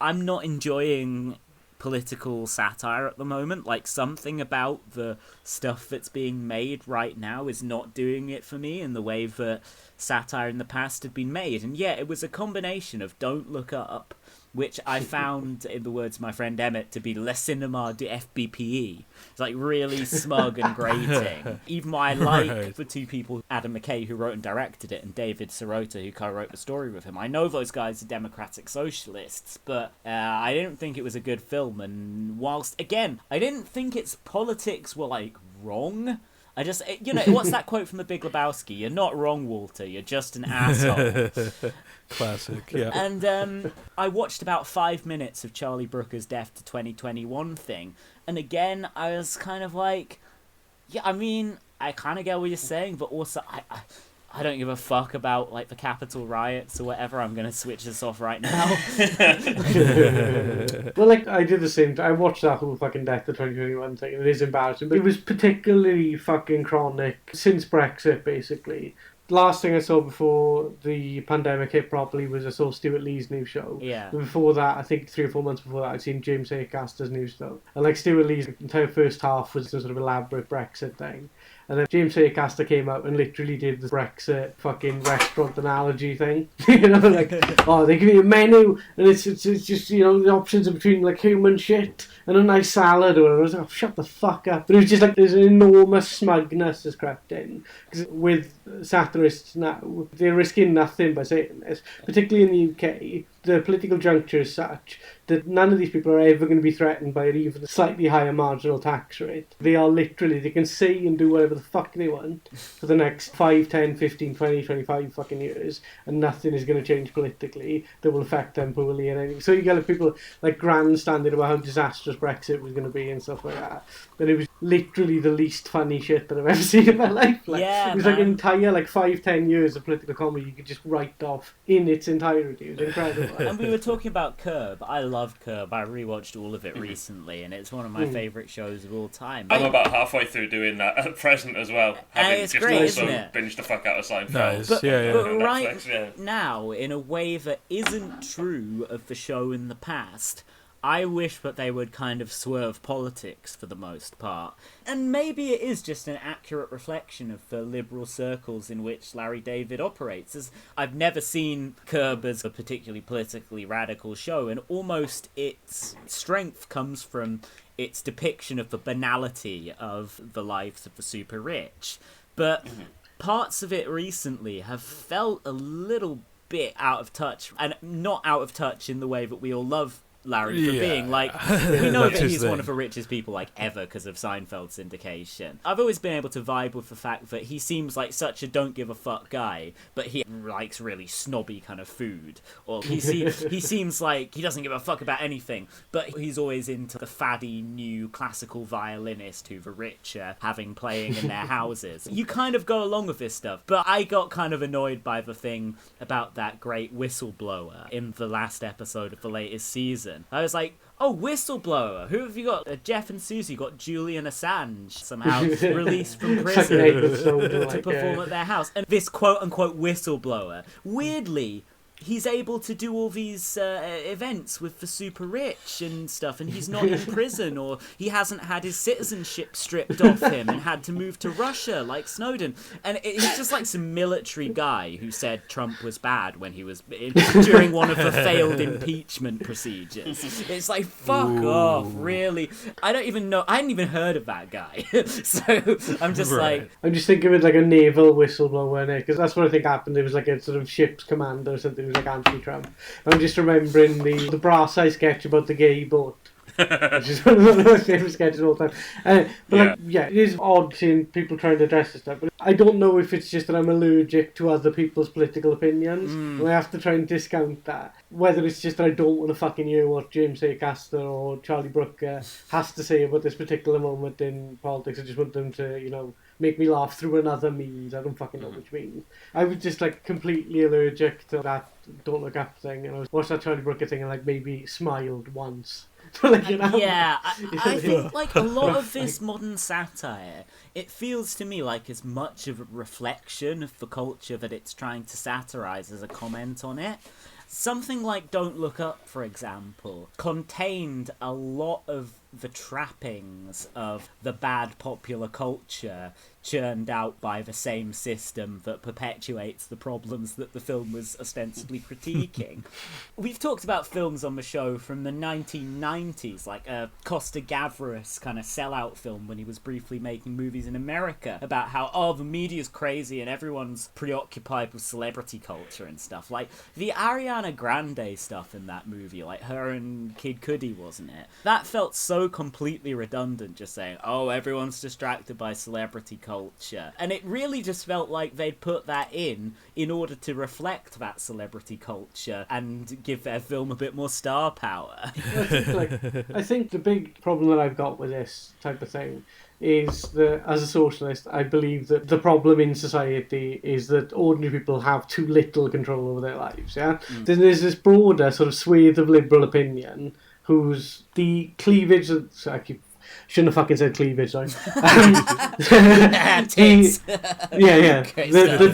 I'm not enjoying political satire at the moment. Like, something about the stuff that's being made right now is not doing it for me in the way that satire in the past had been made. And it was a combination of Don't Look Up, which I found, in the words of my friend Emmett, to be Le Cinema de FBPE. It's like really smug and grating. Even though I like the two people, Adam McKay, who wrote and directed it, and David Sirota, who co-wrote the story with him. I know those guys are democratic socialists, but I didn't think it was a good film. And whilst, again, I didn't think its politics were, like, wrong, I just, what's that quote from The Big Lebowski? You're not wrong, Walter. You're just an asshole. Classic, yeah. And I watched about 5 minutes of Charlie Brooker's Death to 2021 thing. And again, I was kind of like, I mean, I kind of get what you're saying, but also I don't give a fuck about, like, the Capitol riots or whatever. I'm going to switch this off right now. Well, like, I did the same. I watched that whole fucking Death to 2021 thing, and it is embarrassing. But it was particularly fucking chronic since Brexit, basically. The last thing I saw before the pandemic hit properly was I saw Stuart Lee's new show. Yeah. Before that, I think 3 or 4 months before that, I'd seen James Acaster's new stuff. And, like, Stuart Lee's entire first half was some sort of elaborate Brexit thing. And then James Acaster came out and literally did the Brexit fucking restaurant analogy thing. You know, like, oh, they give you a menu and it's just, you know, the options are between like human shit and a nice salad or whatever. I was like, oh, shut the fuck up. But it was just like there's an enormous smugness has crept in. Because with satirists now, they're risking nothing by saying this, particularly in the UK. The political juncture is such that none of these people are ever going to be threatened by an even slightly higher marginal tax rate. They are literally, they can say and do whatever the fuck they want for the next 5, 10, 15, 20, 25 fucking years, and nothing is going to change politically that will affect them poorly or anything. So you get people like grandstanding about how disastrous Brexit was going to be and stuff like that. And it was literally the least funny shit that I've ever seen in my life. Like, yeah, it was like an entire 5-10 years of political comedy you could just write off in its entirety. It was incredible. And we were talking about Curb. I loved Curb. I rewatched all of it recently, and it's one of my favourite shows of all time. I'm about halfway through doing that at present as well. Having it's just great, also isn't it? binged the fuck out of Seinfeld. Nice. But right Netflix, now, in a way that isn't true of the show in the past, I wish that they would kind of swerve politics for the most part. And maybe it is just an accurate reflection of the liberal circles in which Larry David operates. As I've never seen Curb as a particularly politically radical show, and almost its strength comes from its depiction of the banality of the lives of the super rich. But parts of it recently have felt a little bit out of touch, and not out of touch in the way that we all love Larry for being like, we know that he's one of the richest people like ever because of Seinfeld's syndication. I've always been able to vibe with the fact that he seems like such a don't give a fuck guy, but he likes really snobby kind of food, or he seems like he doesn't give a fuck about anything, but he's always into the faddy new classical violinist who the rich are having playing in their houses. You kind of go along with this stuff, but I got kind of annoyed by the thing about that great whistleblower in the last episode of the latest season. I was like, oh, whistleblower, who have you got? Jeff and Susie got Julian Assange somehow released from prison to perform at their house. And this quote-unquote whistleblower, weirdly, he's able to do all these events with the super rich and stuff, and he's not in prison, or he hasn't had his citizenship stripped off him and had to move to Russia like Snowden. And he's just like some military guy who said Trump was bad when he was during one of the failed impeachment procedures. It's like, fuck off, really? I don't even know. I hadn't even heard of that guy. So I'm just like... I'm just thinking of it like a naval whistleblower, because that's what I think happened. It was like a sort of ship's commander or something. Like anti-Trump. I'm just remembering the Brass Eye sketch about the gay boat, which is one of my favourite sketches of all time. It is odd seeing people trying to address this stuff, but I don't know if it's just that I'm allergic to other people's political opinions, and I have to try and discount that. Whether it's just that I don't want to fucking hear what James Acaster or Charlie Brooker has to say about this particular moment in politics. I just want them to, you know, make me laugh through another means. I don't fucking know which means. I was just like completely allergic to that Don't Look Up thing, and I watched that Charlie Brooker thing and like maybe smiled once. Like, you know? Yeah, I think like a lot of this modern satire, it feels to me like as much of a reflection of the culture that it's trying to satirize as a comment on it. Something like Don't Look Up, for example, contained a lot of the trappings of the bad popular culture churned out by the same system that perpetuates the problems that the film was ostensibly critiquing. We've talked about films on the show from the 1990s, like a Costa Gavras kind of sellout film when he was briefly making movies in America, about how, the media's crazy and everyone's preoccupied with celebrity culture and stuff. Like, the Ariana Grande stuff in that movie, like her and Kid Cudi, wasn't it? That felt so completely redundant, just saying, everyone's distracted by celebrity culture. And it really just felt like they'd put that in order to reflect that celebrity culture and give their film a bit more star power. I think the big problem that I've got with this type of thing is that, as a socialist, I believe that the problem in society is that ordinary people have too little control over their lives, yeah? Then there's this broader sort of swathe of liberal opinion whose the cleavage... Shouldn't have fucking said cleavage, sorry. The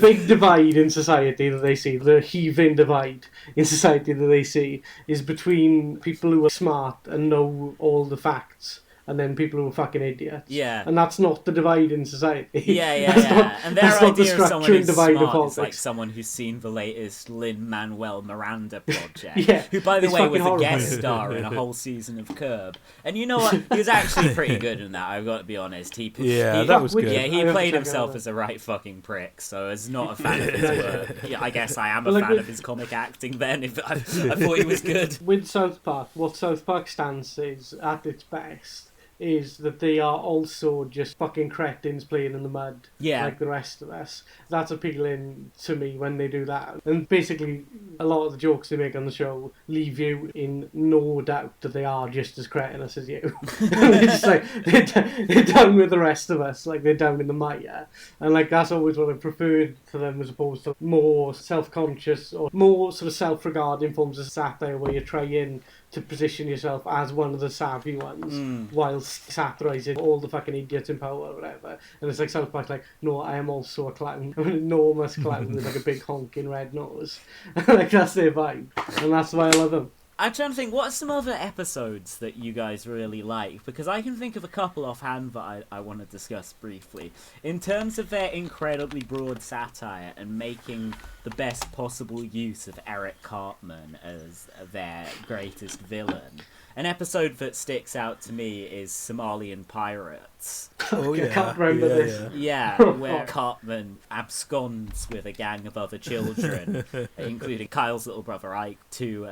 big divide in society that they see, the heaving divide in society that they see, is between people who are smart and know all the facts and then people who are fucking idiots. Yeah. And that's not the divide in society. Yeah. And their idea of someone who's divide smart is like someone who's seen the latest Lin-Manuel Miranda project. Yeah. Who, by the It's way, was fucking a guest horrible. star in a whole season of Curb. And you know what? He was actually pretty good in that, I've got to be honest. He that was good. Yeah, he I have to played check himself out as a right fucking prick, so as not a fan of his work. Yeah, I guess I am a fan of his comic acting then, if I thought he was good. With South Park, what South Park stance is, at its best, is that they are also just fucking cretins playing in the mud like the rest of us. That's appealing to me when they do that. And basically, a lot of the jokes they make on the show leave you in no doubt that they are just as cretinous as you. They're just like, they're down with the rest of us, like they're down in the mire. And like that's always what I preferred to them, as opposed to more self-conscious or more sort of self-regarding forms of satire where you're trying to position yourself as one of the savvy ones whilst satirising all the fucking idiots in power or whatever. And it's like South Park, like, no, I am also a clown. I'm an enormous clown with like a big honking red nose. Like that's their vibe, and that's why I love them. I'm trying to think, what are some other episodes that you guys really like? Because I can think of a couple offhand that I want to discuss briefly. In terms of their incredibly broad satire and making the best possible use of Eric Cartman as their greatest villain, an episode that sticks out to me is Somalian Pirates. Oh, yeah. I can't remember this. Yeah, where Cartman absconds with a gang of other children, including Kyle's little brother Ike, to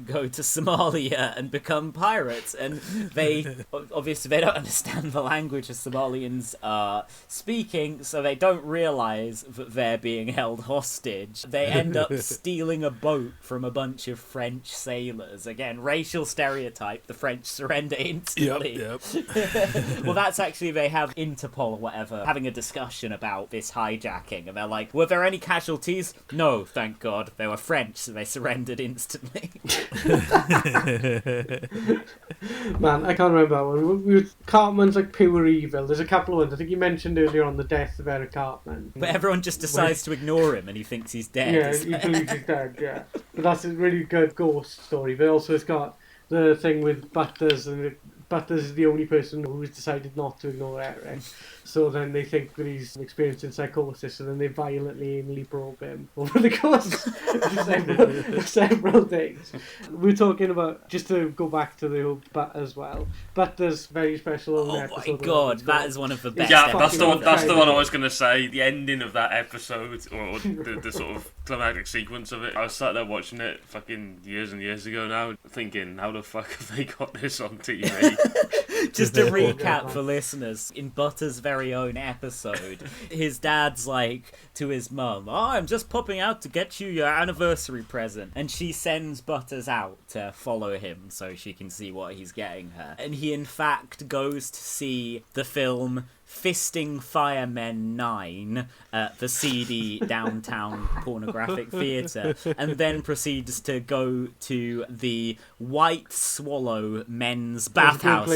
go to Somalia and become pirates. And obviously they don't understand the language the Somalians are speaking, so they don't realise that they're being held hostage. They end up stealing a boat from a bunch of French sailors. Again, racial stereotype. The French surrender instantly. Yep. Well, that's actually, they have Interpol or whatever having a discussion about this hijacking, and they're like, were there any casualties? No, thank God. They were French, so they surrendered instantly. Man, I can't remember that one. Cartman's like pure evil. There's a couple of ones. I think you mentioned earlier on the death of Eric Cartman. But everyone just decides to ignore him and he thinks he's dead. Yeah, he believes he's dead, yeah. But that's a really good ghost story. But also it's got the thing with Butters, and Butters is the only person who's decided not to ignore Eric. So then they think that he's experiencing psychosis, and then they violently anally probe him over the course of several days. We're talking about, just to go back to the old Butters, Butters very special episode. Oh my God, that is one of the best. Yeah, that's the one I was going to say. The ending of that episode, or the sort of climactic sequence of it. I was sat there watching it fucking years and years ago now, thinking, how the fuck have they got this on TV? Just to recap for listeners, in Butters' very own episode, his dad's like to his mum, I'm just popping out to get you your anniversary present, and she sends Butters out to follow him so she can see what he's getting her, and he in fact goes to see the film Fisting Firemen 9 at the seedy downtown pornographic theatre, and then proceeds to go to the White Swallow men's bathhouse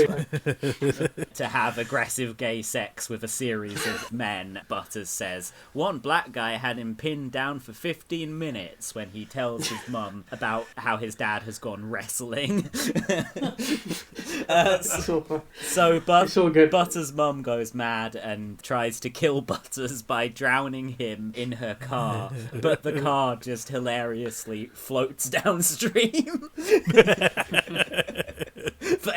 to have aggressive gay sex with a series of men. Butters says one black guy had him pinned down for 15 minutes when he tells his mum about how his dad has gone wrestling. So Butters' mum goes mad and tries to kill Butters by drowning him in her car, but the car just hilariously floats downstream. For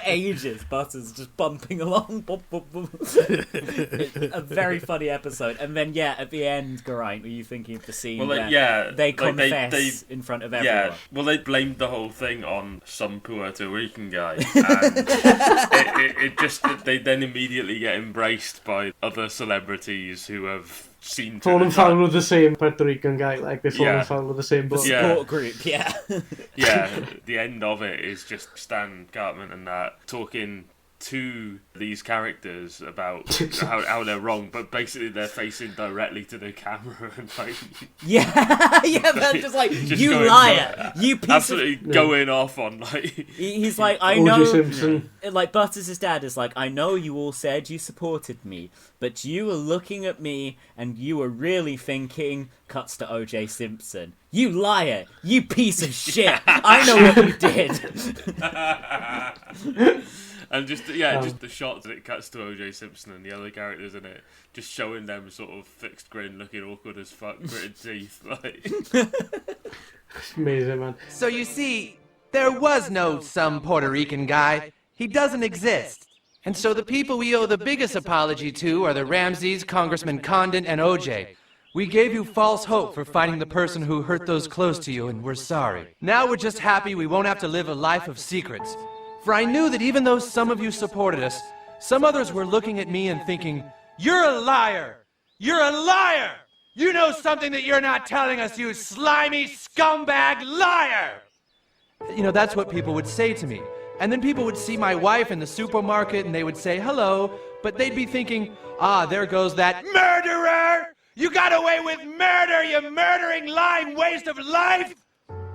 ages, Butters just bumping along. A very funny episode. And then, at the end, Geraint, were you thinking of the scene where they confess they in front of everyone? Yeah, well, they blamed the whole thing on some Puerto Rican guy, and they then immediately get embraced by other celebrities who have seen fallen foul of the same Puerto Rican guy, like they've fallen foul of the same book. Support group, yeah. The end of it is just Stan Cartman and that talking to these characters about how they're wrong, but basically they're facing directly to the camera and like they're just like, you liar, you piece absolutely going off on like he's like, I know Simpson. Like Butters' dad is like, I know you all said you supported me, but you were looking at me and you were really thinking, cuts to OJ Simpson, you liar, you piece of shit, I know what you did. And just the shots that it cuts to O.J. Simpson and the other characters in it, just showing them sort of fixed grin, looking awkward as fuck, gritted teeth. Like, It's amazing, man. So you see, there was no some Puerto Rican guy. He doesn't exist. And so the people we owe the biggest apology to are the Ramseys, Congressman Condon, and O.J. We gave you false hope for finding the person who hurt those close to you, and we're sorry. Now we're just happy we won't have to live a life of secrets. For I knew that even though some of you supported us, some others were looking at me and thinking, "You're a liar! You're a liar! You know something that you're not telling us, you slimy scumbag liar!" You know, that's what people would say to me. And then people would see my wife in the supermarket and they would say hello, but they'd be thinking, there goes that murderer! You got away with murder, you murdering lying waste of life!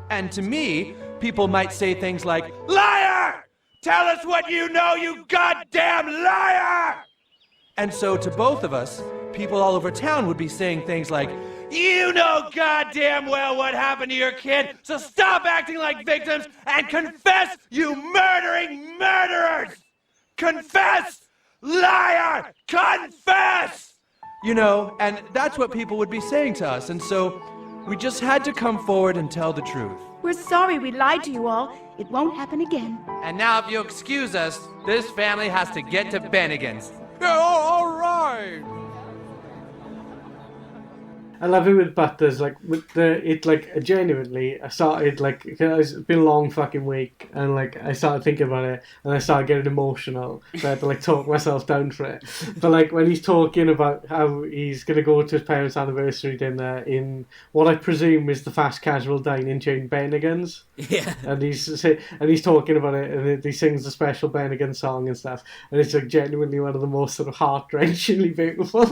And to me, people might say things like, "Liar! Tell us what you know, you goddamn liar!" And so to both of us, people all over town would be saying things like, "You know goddamn well what happened to your kid, so stop acting like victims and confess, you murdering murderers! Confess! Liar! Confess!" You know, and that's what people would be saying to us, and so we just had to come forward and tell the truth. We're sorry we lied to you all. It won't happen again. And now if you'll excuse us, this family has to get to Bennigan's. Yeah, all right. I love it with Butters, like genuinely, I started it's been a long fucking week, and I started thinking about it, and I started getting emotional. So I had to talk myself down for it. But when he's talking about how he's gonna go to his parents' anniversary dinner in what I presume is the fast casual dining chain Bennigan's. Yeah. And he's talking about it, and he sings the special Bennigan song and stuff, and it's genuinely one of the most sort of heart-wrenchingly beautiful,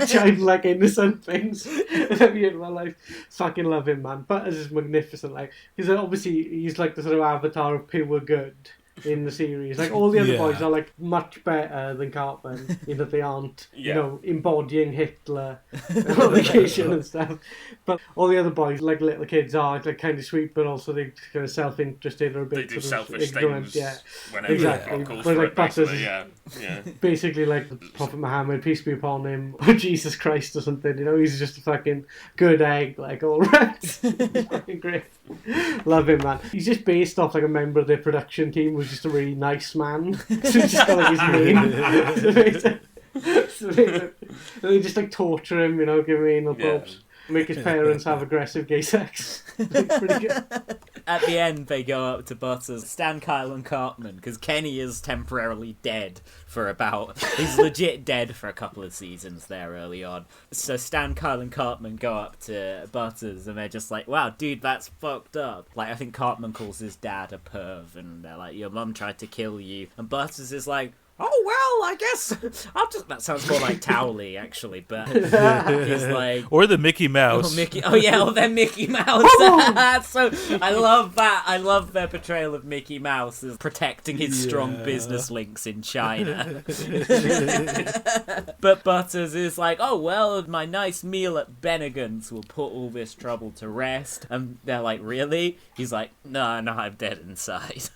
childlike innocent things I've ever in my life. Fucking love him, man. Butters is magnificent, because obviously he's the sort of avatar of pure good in the series. All the other boys are much better than Cartman in that they aren't, embodying Hitler on occasion and stuff. But all the other boys, little kids, are kind of sweet, but also they kind of self-interested or a bit they do sort of selfish ignorant. things. Whenever Exactly. calls But for it, Butters basically, is basically like the Prophet Muhammad, peace be upon him, or Jesus Christ or something. He's just a fucking good egg, all right. Fucking great. Love him, man. He's just based off a member of their production team who's just a really nice man. So he's just got his name. So they just torture him, give him anal probes. Make his parents have aggressive gay sex. Pretty good. At the end, they go up to Butters, Stan, Kyle, and Cartman, because Kenny is temporarily dead he's legit dead for a couple of seasons there early on. So Stan, Kyle, and Cartman go up to Butters, and they're just like, "Wow, dude, that's fucked up." I think Cartman calls his dad a perv, and they're like, "Your mum tried to kill you." And Butters is like, "Oh, well, I guess that sounds more like Towley, actually, but he's like..." Or the Mickey Mouse. They're Mickey Mouse. So I love that. I love their portrayal of Mickey Mouse as protecting his strong business links in China. But Butters is like, "Oh, well, my nice meal at Bennigan's will put all this trouble to rest." And they're like, "Really?" He's like, No, I'm dead inside."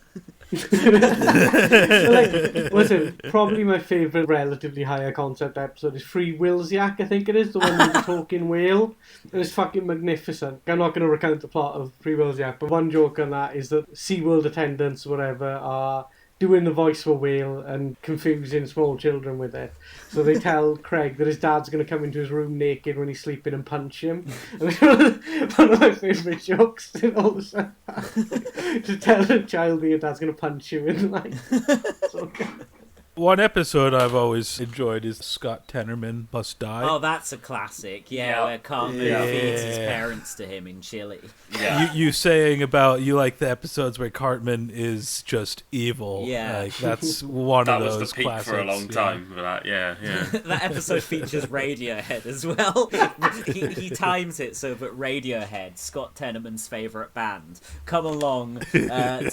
Listen, probably my favourite relatively higher concept episode is Free Will's Yak, I think it is, the one with the talking whale. And it's fucking magnificent. I'm not going to recount the plot of Free Will's Yak, but one joke on that is that SeaWorld attendants, whatever, are doing the voice for whale and confusing small children with it. So they tell Craig that his dad's going to come into his room naked when he's sleeping and punch him. And it's one of my favourite jokes in all the stuff. To tell a child that your dad's going to punch you in so good. One episode I've always enjoyed is Scott Tenorman Must Die. Oh, that's a classic. Where Cartman feeds his parents to him in Chile. Yeah. You saying about you like the episodes where Cartman is just evil. Yeah. That's one of those classics. That was the peak classics. for a long time for that, yeah. That episode features Radiohead as well. He times it so that Radiohead, Scott Tenorman's favourite band, come along to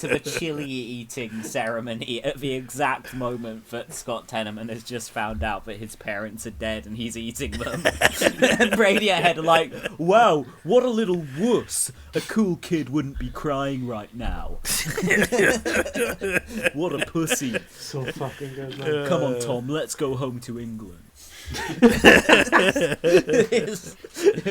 the chili eating ceremony at the exact moment that but Scott Tenorman has just found out that his parents are dead and he's eating them. And Radiohead are like, wow, what a little wuss. A cool kid wouldn't be crying right now. What a pussy. So fucking good, man. Come on, Tom, let's go home to England.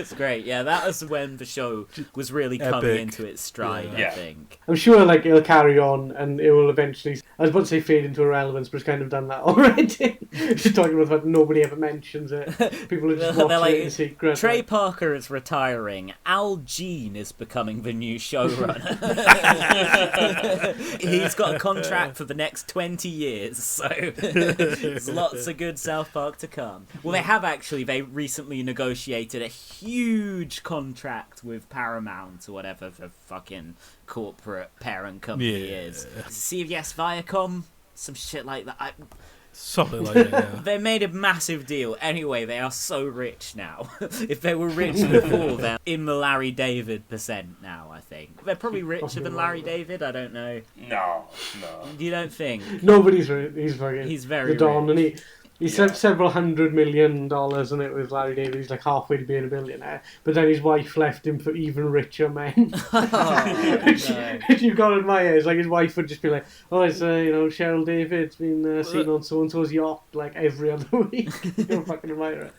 It's great. Yeah, that was when the show was really coming into its stride, I think. I'm sure like it'll carry on and it will eventually, I was about to say fade into irrelevance, but it's kind of done that already. Just talking about the fact that nobody ever mentions it. People are just watching it in secret. Trey Parker is retiring. Al Jean is becoming the new showrunner. He's got a contract for the next 20 years, so there's lots of good South Park to come. Well, they recently negotiated a huge contract with Paramount or whatever the fucking corporate parent company is. CBS Viacom, some shit like that. Something like that, yeah. They made a massive deal. Anyway, they are so rich now. If they were rich before, they're in the Larry David % now, I think. They're probably richer than Larry David, I don't know. No. You don't think? Nobody's He's very the Don, rich. and he spent several $100 million on it with Larry David. He's like halfway to being a billionaire. But then his wife left him for even richer men. Which you've got to admire. It's like his wife would just be like, oh, it's, Cheryl David's been seen on so-and-so's yacht like every other week. You'll fucking admire it.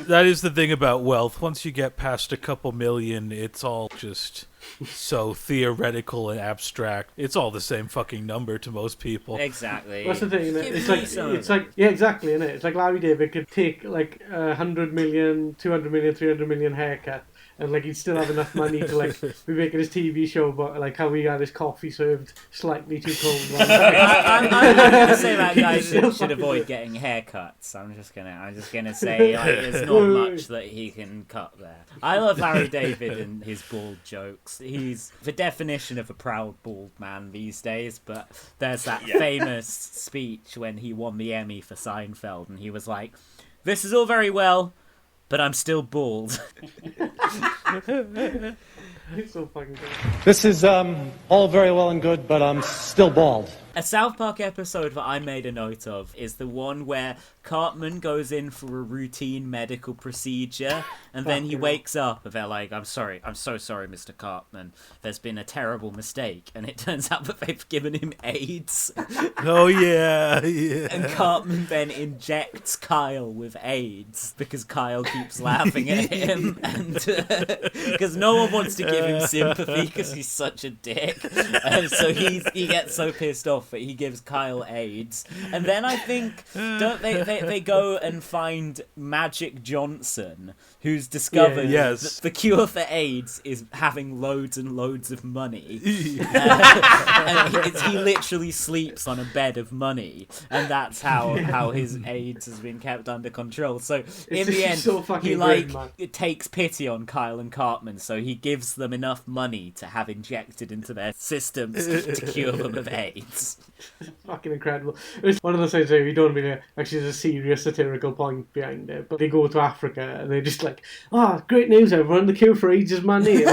That is the thing about wealth. Once you get past a couple million, it's all just so theoretical and abstract. It's all the same fucking number to most people. Exactly. That's the thing, innit? It's like yeah, exactly, innit? It's like Larry David could take like 100 million, 200 million, 300 million haircut, and like he'd still have enough money to like be making his TV show about like how he had his coffee served slightly too cold. I'm gonna say that guy should avoid getting haircuts. I'm just gonna say like, there's not much that he can cut there. I love Larry David and his bald jokes. He's the definition of a proud bald man these days. But there's that famous speech when he won the Emmy for Seinfeld, and he was like, "This is all very well, but I'm still bald." It's so fucking good. This is all very well and good, but I'm still bald. A South Park episode that I made a note of is the one where Cartman goes in for a routine medical procedure, and then he wakes up and they're like, I'm so sorry, Mr. Cartman, there's been a terrible mistake, and it turns out that they've given him AIDS. Oh yeah. And Cartman then injects Kyle with AIDS because Kyle keeps laughing at him, and because no one wants to give him sympathy because he's such a dick, and so he gets so pissed off that he gives Kyle AIDS. And then I think they go and find Magic Johnson, who's discovered that the cure for AIDS is having loads and loads of money. And he literally sleeps on a bed of money, and that's how his AIDS has been kept under control. So in the end, he takes pity on Kyle and Cartman, so he gives them enough money to have injected into their systems to cure them of AIDS. Fucking incredible. It's one of those things where you don't mean actually there's a serious satirical point behind it, but they go to Africa and they're just like, great news everyone, the cure for AIDS is money.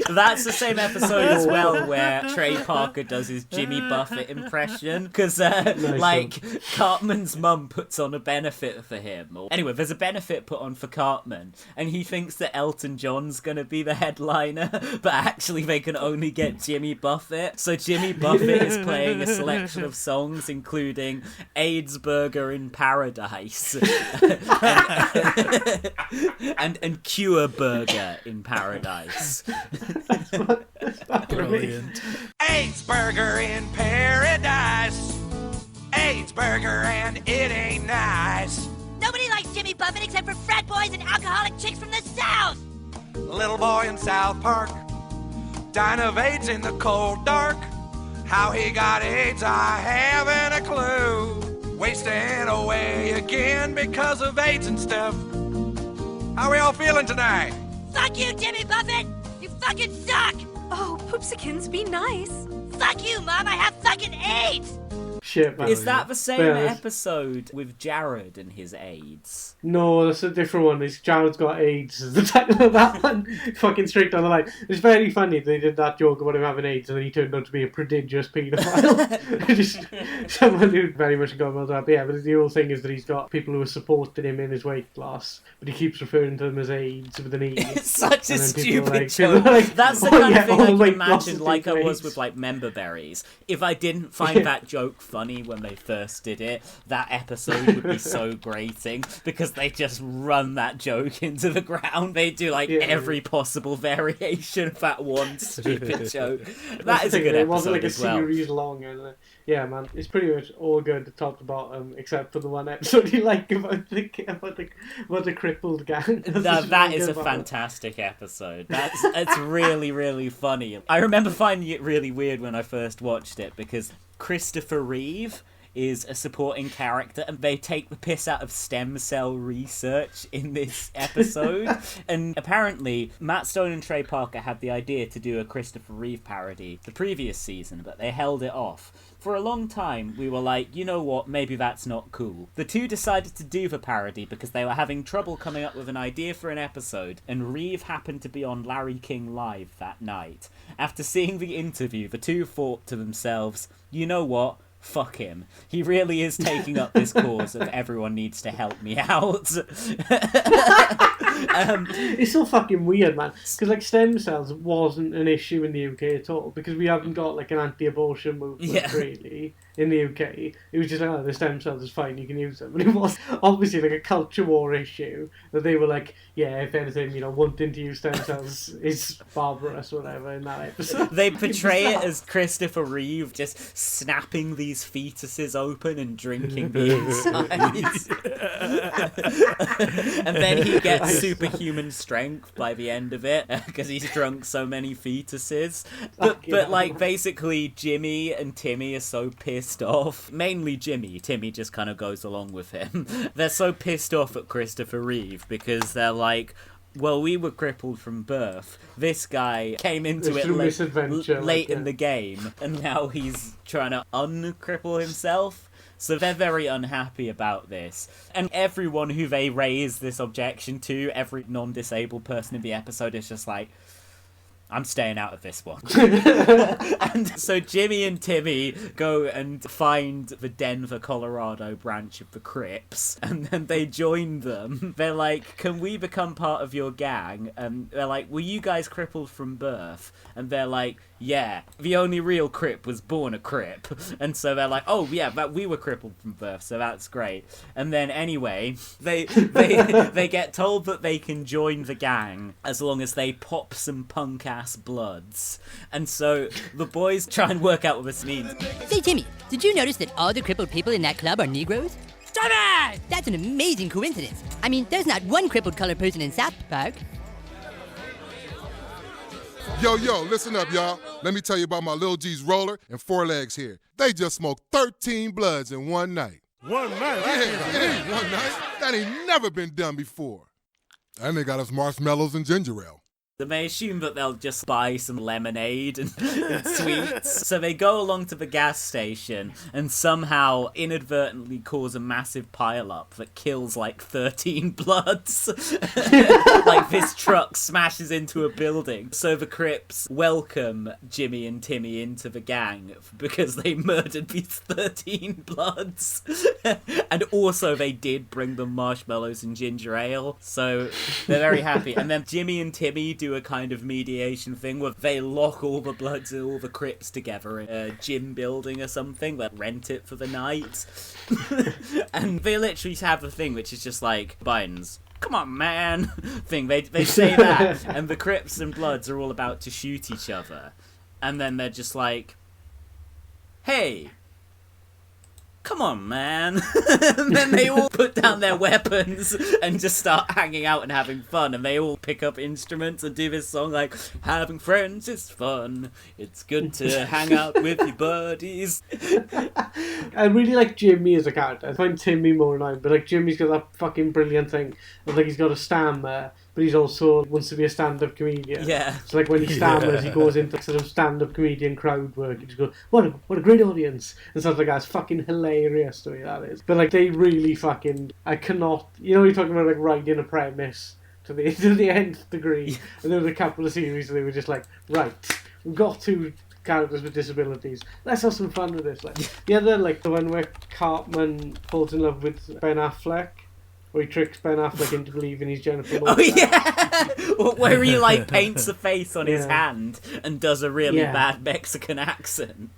And that's the same episode as well where Trey Parker does his Jimmy Buffett impression, because Cartman's mum puts on a benefit for him. Anyway, there's a benefit put on for Cartman, and he thinks that Elton John's gonna be the headliner, but actually they can only get Jimmy Buffett. So Jimmy Buffett is playing a selection of songs including AIDS Burger in Paradise and Cure Burger in Paradise. Brilliant. AIDS Burger in Paradise. AIDS Burger and it ain't nice. Nobody likes Jimmy Buffett except for frat boys and alcoholic chicks from the South. Little boy in South Park, dying of AIDS in the cold dark. How he got AIDS, I haven't a clue. Wasting away again because of AIDS and stuff. How are we all feeling tonight? Fuck you, Jimmy Buffett! You fucking suck! Oh, Poopsikins, be nice. Fuck you, Mom, I have fucking AIDS! Shit, man. Is that the same Yeah. episode with Jared and his AIDS? No, that's a different one. It's Jared's Got AIDS is the title of that one. Fucking straight down the line. It's very funny they did that joke about him having AIDS and then he turned out to be a prodigious paedophile. Just someone who very much got about that. But yeah, but the whole thing is that he's got people who are supporting him in his weight loss, but he keeps referring to them as AIDS with an E. It's such a And then people stupid like- joke. like, That's the "Oh, kind yeah, of thing all I can weight loss imagine is like I was AIDS." with like member berries. If I didn't find that joke funny when they first did it, that episode would be so grating because they just run that joke into the ground. They do like every possible variation of that one stupid joke. That is a good episode. It wasn't like a as well. series long. And, yeah, man, it's pretty much all good top to bottom except for the one episode you like about the crippled gang. That is a fantastic episode. It's really, really funny. I remember finding it really weird when I first watched it because Christopher Reeve is a supporting character and they take the piss out of stem cell research in this episode. And apparently Matt Stone and Trey Parker had the idea to do a Christopher Reeve parody the previous season, but they held it off. For a long time, we were like, you know what, maybe that's not cool. The two decided to do the parody because they were having trouble coming up with an idea for an episode, and Reeve happened to be on Larry King Live that night. After seeing the interview, the two thought to themselves, you know what? Fuck him. He really is taking up this cause of everyone needs to help me out. It's so fucking weird, man. Because like stem cells wasn't an issue in the UK at all because we haven't got like an anti-abortion movement really in the UK. It was just like, oh, the stem cells is fine, you can use them. But it was obviously like a culture war issue that they were like, yeah, if anything, you know, wanting to use stem cells is barbarous or whatever in that episode. They portray it as Christopher Reeve just snapping these fetuses open and drinking the insides. And then he gets superhuman strength by the end of it because he's drunk so many fetuses. But like basically Jimmy and Timmy are so pissed off. Mainly Jimmy. Timmy just kind of goes along with him. They're so pissed off at Christopher Reeve because they're like, well, we were crippled from birth. This guy came into it late in the game, and now he's trying to uncripple himself. So they're very unhappy about this. And everyone who they raise this objection to, every non-disabled person in the episode is just like, I'm staying out of this one. And so Jimmy and Timmy go and find the Denver, Colorado branch of the Crips, and then they join them. They're like, can we become part of your gang? And they're like, were you guys crippled from birth? And they're like, yeah, the only real Crip was born a Crip. And so they're like, oh yeah, but we were crippled from birth, so that's great. And then anyway, they get told that they can join the gang as long as they pop some punk-ass bloods. And so the boys try and work out what this means. Say, Timmy, did you notice that all the crippled people in that club are Negroes? Stop! That's an amazing coincidence. I mean, there's not one crippled colored person in South Park. Yo, listen up, y'all. Let me tell you about my Lil G's roller and four legs here. They just smoked 13 bloods in one night. One night? Yeah, it ain't one night. That ain't never been done before. And they got us marshmallows and ginger ale. They assume that they'll just buy some lemonade and sweets. So they go along to the gas station and somehow inadvertently cause a massive pile-up that kills like 13 bloods. Like this truck smashes into a building. So the Crips welcome Jimmy and Timmy into the gang because they murdered these 13 bloods. And also they did bring them marshmallows and ginger ale. So they're very happy. And then Jimmy and Timmy do a kind of mediation thing where they lock all the Bloods and all the Crips together in a gym building or something, they rent it for the night. And they literally have a thing which is just like Biden's come on man thing. They say that and the Crips and Bloods are all about to shoot each other, and then they're just like, hey, come on, man. And then they all put down their weapons and just start hanging out and having fun. And they all pick up instruments and do this song like, having friends is fun. It's good to hang out with your buddies. I really like Jimmy as a character. I find Timmy more annoying, but like Jimmy's got that fucking brilliant thing of like he's got a stammer, but but he's also wants to be a stand-up comedian. Yeah. So like when he stammers, he goes into sort of stand-up comedian crowd work. He just goes, what a great audience, and stuff like that. It's fucking hilarious to me, that is. But like they really fucking, I cannot. You know, you're talking about like writing a premise to the nth degree, and there was a couple of series where they were just like, right, we've got two characters with disabilities. Let's have some fun with this. Like the other, like the one where Cartman falls in love with Ben Affleck, or he tricks Ben Affleck into believing he's Jennifer Lopez. Oh yeah, where he like paints a face on his hand and does a really bad Mexican accent.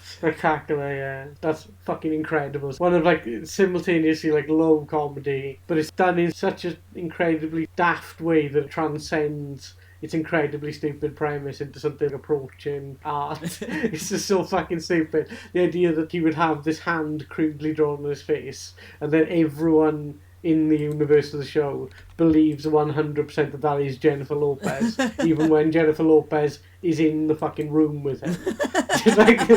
Spectacular, yeah. That's fucking incredible. One of like simultaneously like low comedy, but it's done in such an incredibly daft way that it transcends its incredibly stupid premise into something approaching art. It's just so fucking stupid. The idea that he would have this hand crudely drawn on his face, and then everyone in the universe of the show believes 100% that is Jennifer Lopez, even when Jennifer Lopez is in the fucking room with him. It's like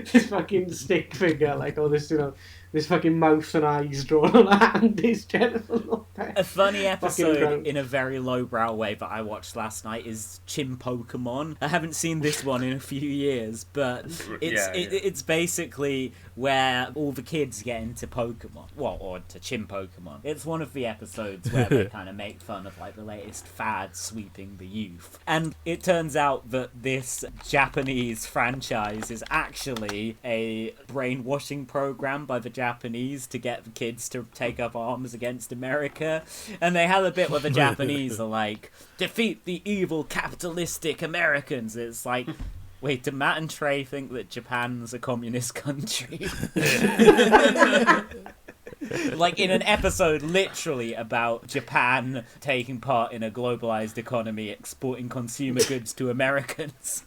this fucking stick figure, like, oh, this, you know, this fucking mouth and eyes drawn on a hand is Jennifer Lopez. A funny episode in a very lowbrow way that I watched last night is Chim Pokemon. I haven't seen this one in a few years, but it's basically where all the kids get into Pokemon. Well, or to Chim Pokemon. It's one of the episodes where they kind of make fun of like the latest fad sweeping the youth. And it turns out that this Japanese franchise is actually a brainwashing program by the Japanese to get the kids to take up arms against America. And they have a bit where the Japanese are like, defeat the evil capitalistic Americans. It's like, wait, do Matt and Trey think that Japan's a communist country? Like in an episode literally about Japan taking part in a globalized economy, exporting consumer goods to Americans.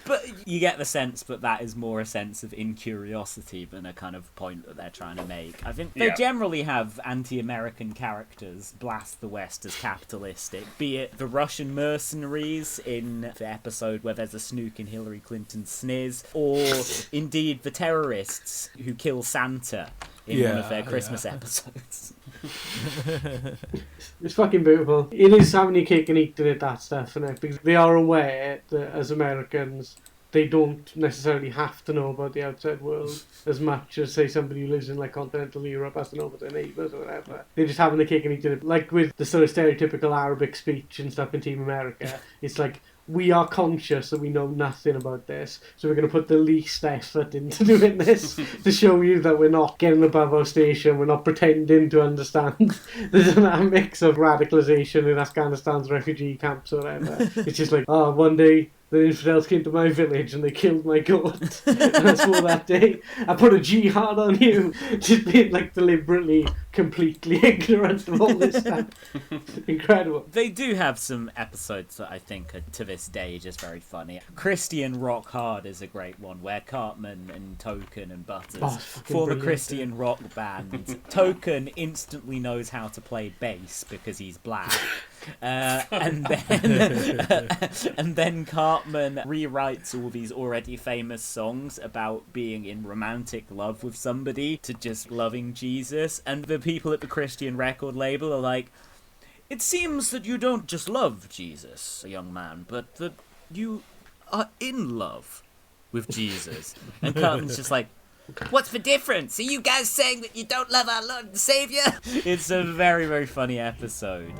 But you get the sense that is more a sense of incuriosity than a kind of point that they're trying to make. I think they generally have anti-American characters blast the West as capitalistic, be it the Russian mercenaries in the episode where there's a snook in Hillary Clinton's sniz, or indeed the terrorists who kill Santa in one of their Christmas episodes. It's fucking beautiful. It is having your cake and eating it, that stuff, isn't it? Because they are aware that as Americans, they don't necessarily have to know about the outside world as much as, say, somebody who lives in like continental Europe has to know about their neighbours or whatever. They're just having the cake and eating it. Like with the sort of stereotypical Arabic speech and stuff in Team America, it's like, we are conscious that we know nothing about this, so we're going to put the least effort into doing this to show you that we're not getting above our station, we're not pretending to understand the dynamics of radicalisation in Afghanistan's refugee camps or whatever. It's just like, oh, one day the infidels came to my village and they killed my goat. And I swore that day I put a jihad on you. Just being like deliberately, completely ignorant of all this stuff. Incredible. They do have some episodes that I think are to this day just very funny. Christian Rock Hard is a great one where Cartman and Token and Butters form a Christian rock band. Token instantly knows how to play bass because he's black. And then Cartman rewrites all these already famous songs about being in romantic love with somebody to just loving Jesus, and the people at the Christian record label are like, it seems that you don't just love Jesus, young man, but that you are in love with Jesus. And Cartman's just like, what's the difference? Are you guys saying that you don't love our Lord and Saviour? It's a very, very funny episode.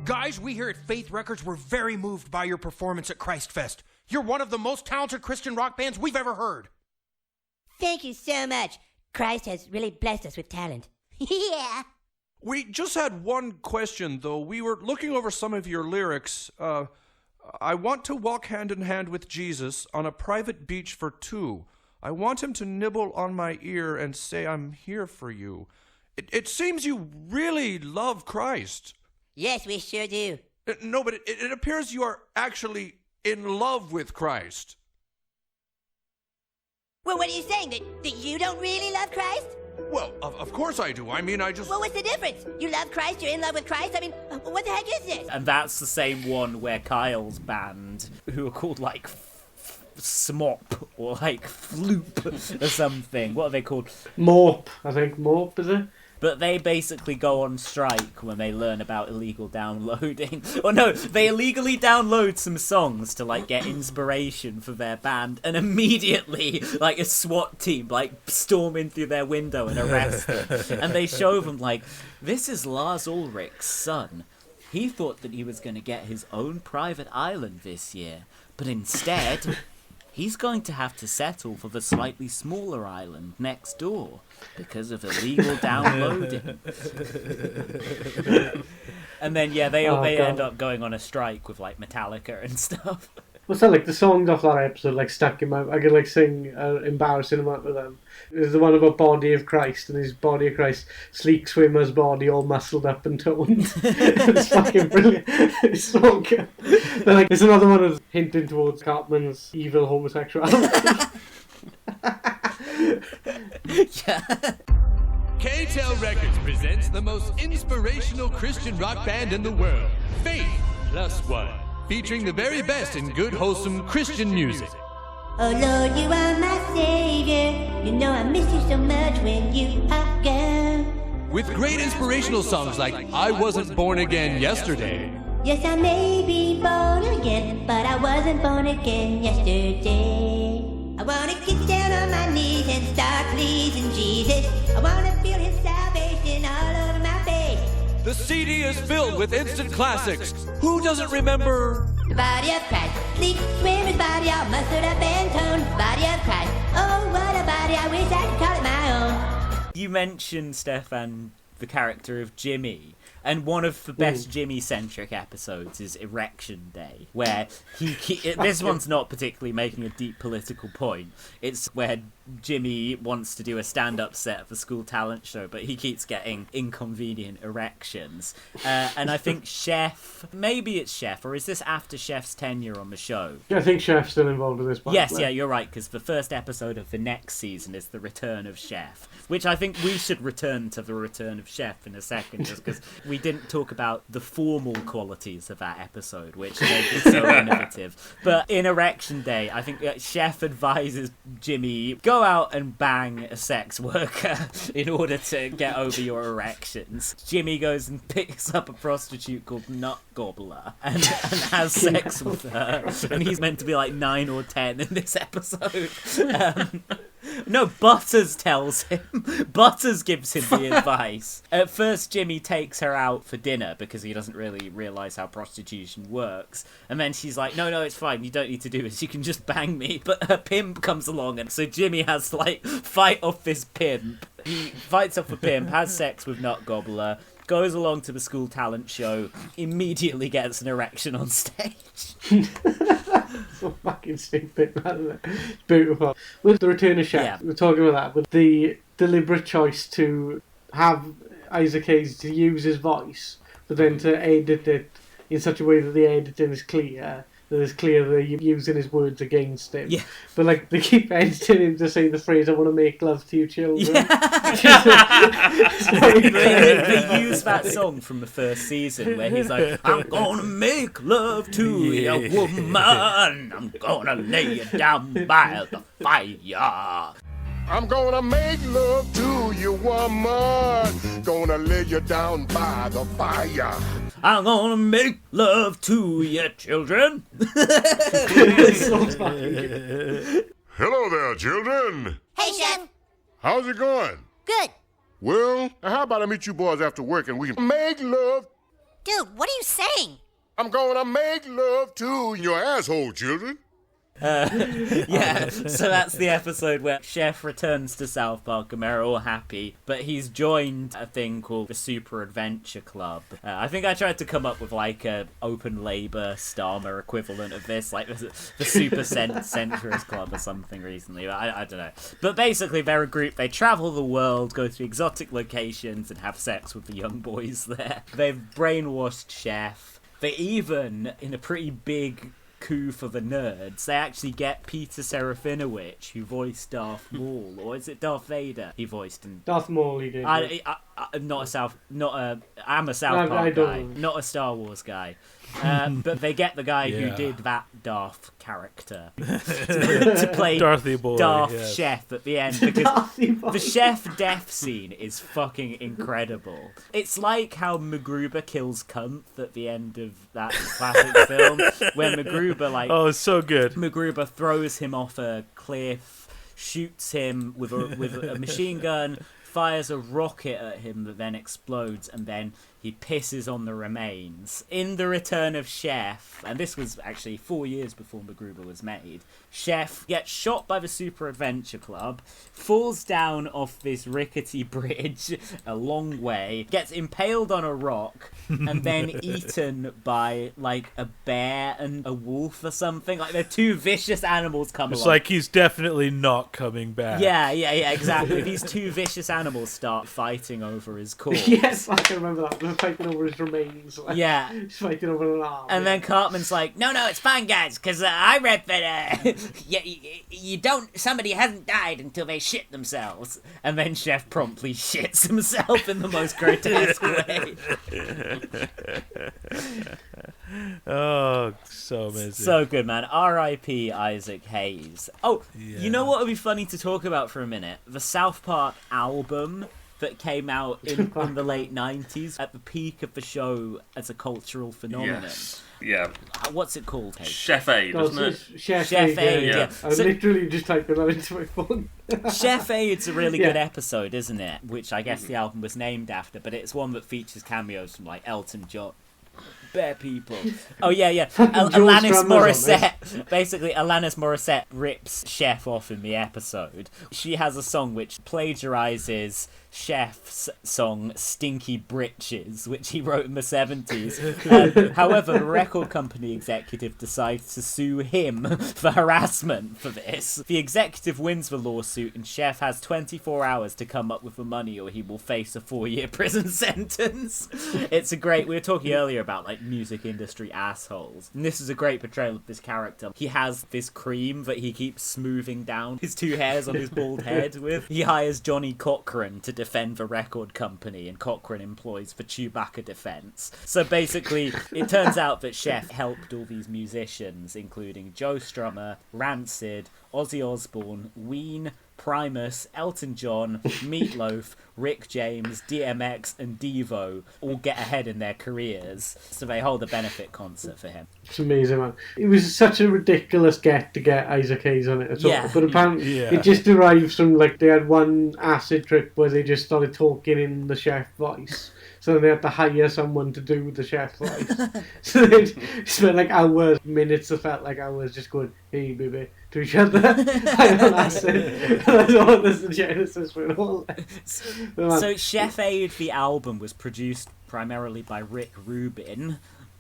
Guys, we here at Faith Records were very moved by your performance at Christ Fest. You're one of the most talented Christian rock bands we've ever heard. Thank you so much. Christ has really blessed us with talent. Yeah. We just had one question, though. We were looking over some of your lyrics. I want to walk hand in hand with Jesus on a private beach for two. I want him to nibble on my ear and say, I'm here for you. It seems you really love Christ. Yes, we sure do. No, but it appears you are actually in love with Christ. Well, what are you saying? That you don't really love Christ? Well, of course I do. I mean, I just... Well, what's the difference? You love Christ, you're in love with Christ? I mean, what the heck is this? And that's the same one where Kyle's band, who are called, like, smop or like floop or something. What are they called? Morp, I think. Morp, is it? But they basically go on strike when they learn about illegal downloading. Or no, they illegally download some songs to like get inspiration for their band, and immediately like a SWAT team like storm in through their window and arrest them. And they show them like, this is Lars Ulrich's son. He thought that he was going to get his own private island this year, but instead he's going to have to settle for the slightly smaller island next door because of illegal downloading. And then, yeah, they end up going on a strike with, like, Metallica and stuff. What's that, like, the songs off that episode, like, stuck in my... I could, like, sing embarrassing amount of them. There's the one about Body of Christ, and his Body of Christ, sleek swimmer's body, all muscled up and toned. It's fucking brilliant. It's so good. But, like, there's another one that's hinting towards Cartman's evil homosexuality. Yeah. K-Tel Records presents the most inspirational Christian rock band in the world, Faith Plus One, featuring the very best in good, wholesome Christian music. Oh Lord, you are my savior. You know I miss you so much when you are gone. With great inspirational songs like I Wasn't Born Again Yesterday. Yes, I may be born again, but I wasn't born again yesterday. I wanna get down on my knees and start pleasing Jesus. I wanna feel his salvation all over my face. The CD is filled with instant classics. Who doesn't remember? The body of Christ, sleek swimmer's body, all muscled up and toned. Body of Christ, oh what a body, I wish I could call it my own. You mentioned, Steffan, the character of Jimmy. And one of the best Jimmy-centric episodes is Erection Day, where this one's not particularly making a deep political point. It's where Jimmy wants to do a stand-up set at the school talent show, but he keeps getting inconvenient erections. And I think maybe it's Chef, or is this after Chef's tenure on the show? Yeah, I think Chef's still involved in this part. Yes, yeah, you're right, because the first episode of the next season is the return of Chef, which I think we should return to the return of Chef in a second, just because we didn't talk about the formal qualities of that episode, which made it so innovative. But in Erection Day, I think Chef advises Jimmy, go out and bang a sex worker in order to get over your erections. Jimmy goes and picks up a prostitute called Nut Gobbler and has sex with her. And he's meant to be like 9 or 10 in this episode. No, Butters tells him. Butters gives him the advice. At first, Jimmy takes her out for dinner because he doesn't really realise how prostitution works. And then she's like, no, it's fine. You don't need to do this. You can just bang me. But her pimp comes along, and so Jimmy has to, like, fight off this pimp. He fights off a pimp, has sex with Nut Gobbler, goes along to the school talent show, immediately gets an erection on stage. So fucking stupid, man. It's beautiful. With the return of Chef, we're talking about that, with the deliberate choice to have Isaac Hayes to use his voice, but then to edit it in such a way that the editing is clear, that it's clear that you're using his words against him. Yeah. But like they keep editing him to say the phrase, I want to make love to you children. They use that song from the first season where he's like, I'm gonna make love to you, woman. I'm gonna lay you down by the fire. I'm gonna make love to you, woman. Gonna lay you down by the fire. I'm gonna make love to you, children. Hello there, children. Hey, Chef. How's it going? Good. Well, how about I meet you boys after work and we can make love? Dude, what are you saying? I'm gonna make love to your asshole, children. Yeah, so that's the episode where Chef returns to South Park and they're all happy, but he's joined a thing called the Super Adventure Club. I think I tried to come up with like a open labour Starmer equivalent of this, like the Super Centrist Club or something recently, but I don't know. But basically they're a group, they travel the world, go to exotic locations and have sex with the young boys there. They've brainwashed Chef. They even, in a pretty big coup for the nerds, they actually get Peter Serafinowicz, who voiced Darth Maul, or is it Darth Vader he voiced? Darth Maul he did. I I'm a South Park guy, not a Star Wars guy. But they get the guy who did that Darth character to play Darthy boy, Darth Chef at the end, because the chef death scene is fucking incredible. It's like how MacGruber kills Kumpf at the end of that classic film, where MacGruber oh, it's so good. MacGruber throws him off a cliff, shoots him with a machine gun, fires a rocket at him that then explodes, and then he pisses on the remains. In The Return of Chef, and this was actually 4 years before MacGruber was made, Chef gets shot by the Super Adventure Club, falls down off this rickety bridge a long way, gets impaled on a rock, and then eaten by, like, a bear and a wolf or something. Like, they're two vicious animals come along. It's like he's definitely not coming back. Yeah, exactly. These two vicious animals start fighting over his corpse. Yes, I can remember that. They're fighting over his remains. Like, he's fighting over an arm. And then Cartman's like, no, it's fine, guys, because I read that you don't, somebody hasn't died until they shit themselves. And then Chef promptly shits himself in the most grotesque way. Oh, so amazing. So good, man. R.I.P. Isaac Hayes. Oh, you know what would be funny to talk about for a minute? The South Park album that came out in the late 90s, at the peak of the show as a cultural phenomenon. Yes. Yeah. What's it called, Kate? Chef Aid, isn't it? Chef Aid, yeah. I literally just typed it out into my phone. Chef Aid's a really good episode, isn't it? Which I guess the album was named after, but it's one that features cameos from, like, Elton John. Bear people. Oh, yeah. Alanis Morissette. Basically, Alanis Morissette rips Chef off in the episode. She has a song which plagiarizes Chef's song Stinky Britches, which he wrote in the 70s. However, the record company executive decides to sue him for harassment for this. The executive wins the lawsuit, and Chef has 24 hours to come up with the money or he will face a 4-year prison sentence. It's a great... We were talking earlier about, like, music industry assholes, and this is a great portrayal of this character. He has this cream that he keeps smoothing down his two hairs on his bald head with. He hires Johnny Cochran to defend the record company, and Cochran employs the Chewbacca defense. So basically, it turns out that Chef helped all these musicians, including Joe Strummer, Rancid, Ozzy Osbourne, Ween, Primus, Elton John, Meatloaf, Rick James, DMX, and Devo all get ahead in their careers. So they hold a benefit concert for him. It's amazing, man. It was such a ridiculous get to get Isaac Hayes on it at all. But apparently it just derives from, like, they had one acid trip where they just started talking in the Chef voice. So they had to hire someone to do the Chef voice. So they spent like hours, minutes that felt like hours just going, hey baby, to each other. I'm acid. That's all this is the genesis for it all. So Chef Aid, the album, was produced primarily by Rick Rubin.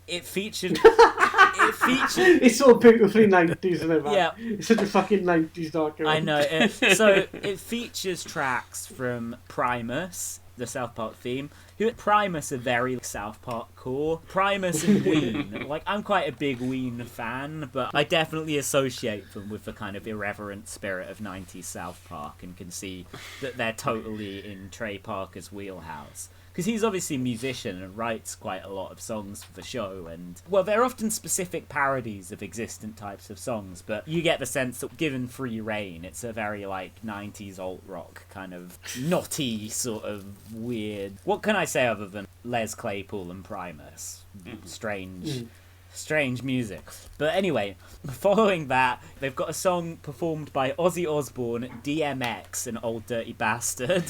It featured... It's so beautifully 90s, isn't it, man? Yeah. It's such a fucking 90s document. I know. So it features tracks from Primus, the South Park theme. Primus are very South Park core. Primus and Ween. Like, I'm quite a big Ween fan, but I definitely associate them with the kind of irreverent spirit of 90s South Park and can see that they're totally in Trey Parker's wheelhouse. Because he's obviously a musician and writes quite a lot of songs for the show, and, well, they're often specific parodies of existent types of songs, but you get the sense that given free reign, it's a very, like, 90s alt-rock kind of naughty sort of weird... What can I say other than Les Claypool and Primus? Strange music. But anyway, following that, they've got a song performed by Ozzy Osbourne, DMX, an old dirty bastard.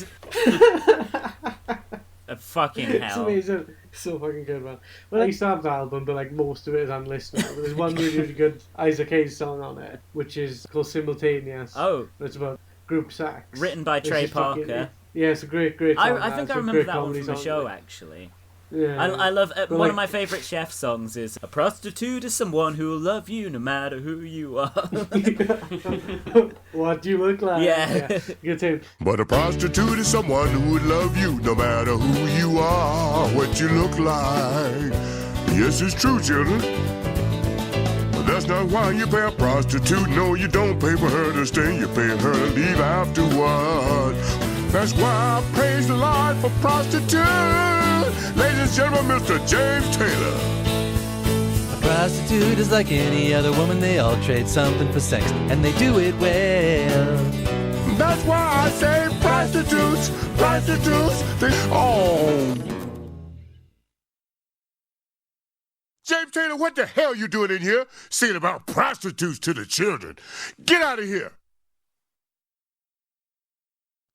Fucking hell. It's amazing. It's so fucking good, man. Well, I used to have the album, but like most of it is unlistenable. But there's one really good Isaac Hayes song on it, which is called Simultaneous. Oh. It's about group sex. Written by Trey Parker. Yeah, it's a great song. I think I remember that one from the show, actually. Yeah, I love one of my favourite Chef songs is "A prostitute is someone who will love you no matter who you are." What do you look like? Yeah. Good tune. But a prostitute is someone who would love you no matter who you are, what you look like. Yes, it's true, children. But that's not why you pay a prostitute. No, you don't pay for her to stay. You pay her to leave afterward. That's why I praise the Lord for prostitutes. Ladies and gentlemen, Mr. James Taylor. A prostitute is like any other woman. They all trade something for sex, and they do it well. That's why I say prostitutes, prostitutes. James Taylor, what the hell you doing in here singing about prostitutes to the children? Get out of here.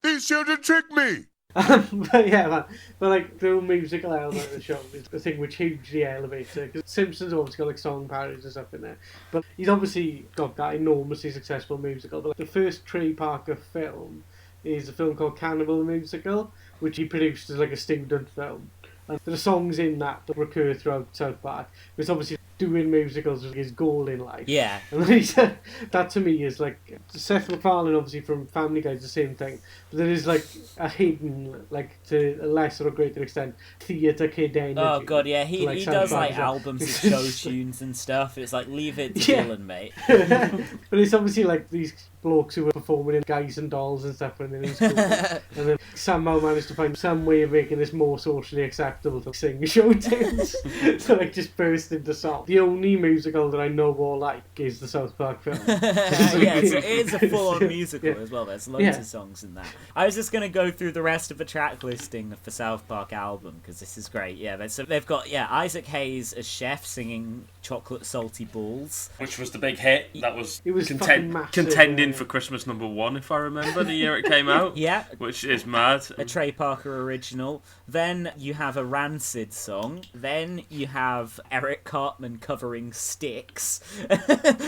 These children tricked me. But yeah, man. But like the musical element of the show is the thing which hugely elevates it. Because Simpsons obviously got like song parodies and stuff in there, but he's obviously got that enormously successful musical. But like, the first Trey Parker film is a film called Cannibal the Musical, which he produced as like a student film. And there are songs in that recur throughout South Park. It's obviously doing musicals is his goal in life. Yeah. And then that to me is like, Seth MacFarlane obviously from Family Guy is the same thing. But there is like a hidden, like to a lesser or greater extent, theatre kid energy. Oh god, yeah, he does like albums of show It's tunes and stuff. It's like, leave it to Dylan, mate. But it's obviously like these blokes who were performing in Guys and Dolls and stuff when they were in school. And then somehow managed to find some way of making this more socially acceptable to sing show tunes. So like just burst into song. The only musical that I know or like is the South Park film. It is a full-on musical as well. There's loads of songs in that. I was just going to go through the rest of the track listing of the South Park album because this is great. Yeah, so they've got Isaac Hayes as chef singing Chocolate Salty Balls, which was the big hit. That was massive, contending for Christmas #1, if I remember, the year it came out. Yeah, which is mad. A Trey Parker original. Then you have a Rancid song. Then you have Eric Cartman covering Styx.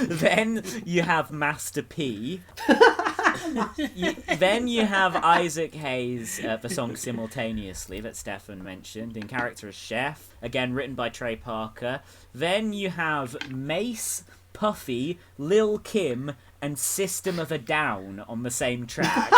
Then you have Master P. Then you have Isaac Hayes, the song Simultaneously that Steffan mentioned, in character as Chef, again written by Trey Parker. Then you have Mace, Puffy, Lil Kim, and System of a Down on the same track.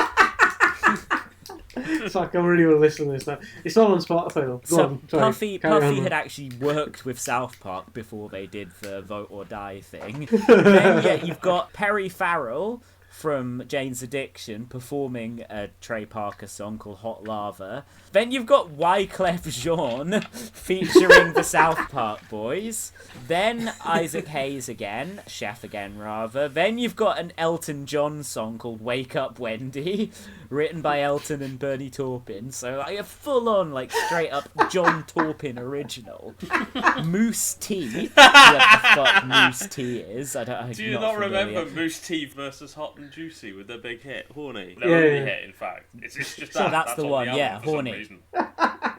It's like I really want to listen to this now. It's not on Spotify though. Puffy had actually worked with South Park before they did the Vote or Die thing. Then you've got Perry Farrell from Jane's Addiction performing a Trey Parker song called Hot Lava. Then you've got Wyclef Jean featuring the South Park Boys. Then Isaac Hayes again, Chef again rather. Then you've got an Elton John song called Wake Up Wendy, written by Elton and Bernie Taupin. So like a full-on, like straight up John Taupin original. Moose T. What the fuck Moose T is? Do you not remember Moose T versus Hot and Juicy with their big hit, Horny? Their only hit, in fact. It's just so that. That's the one, Horny.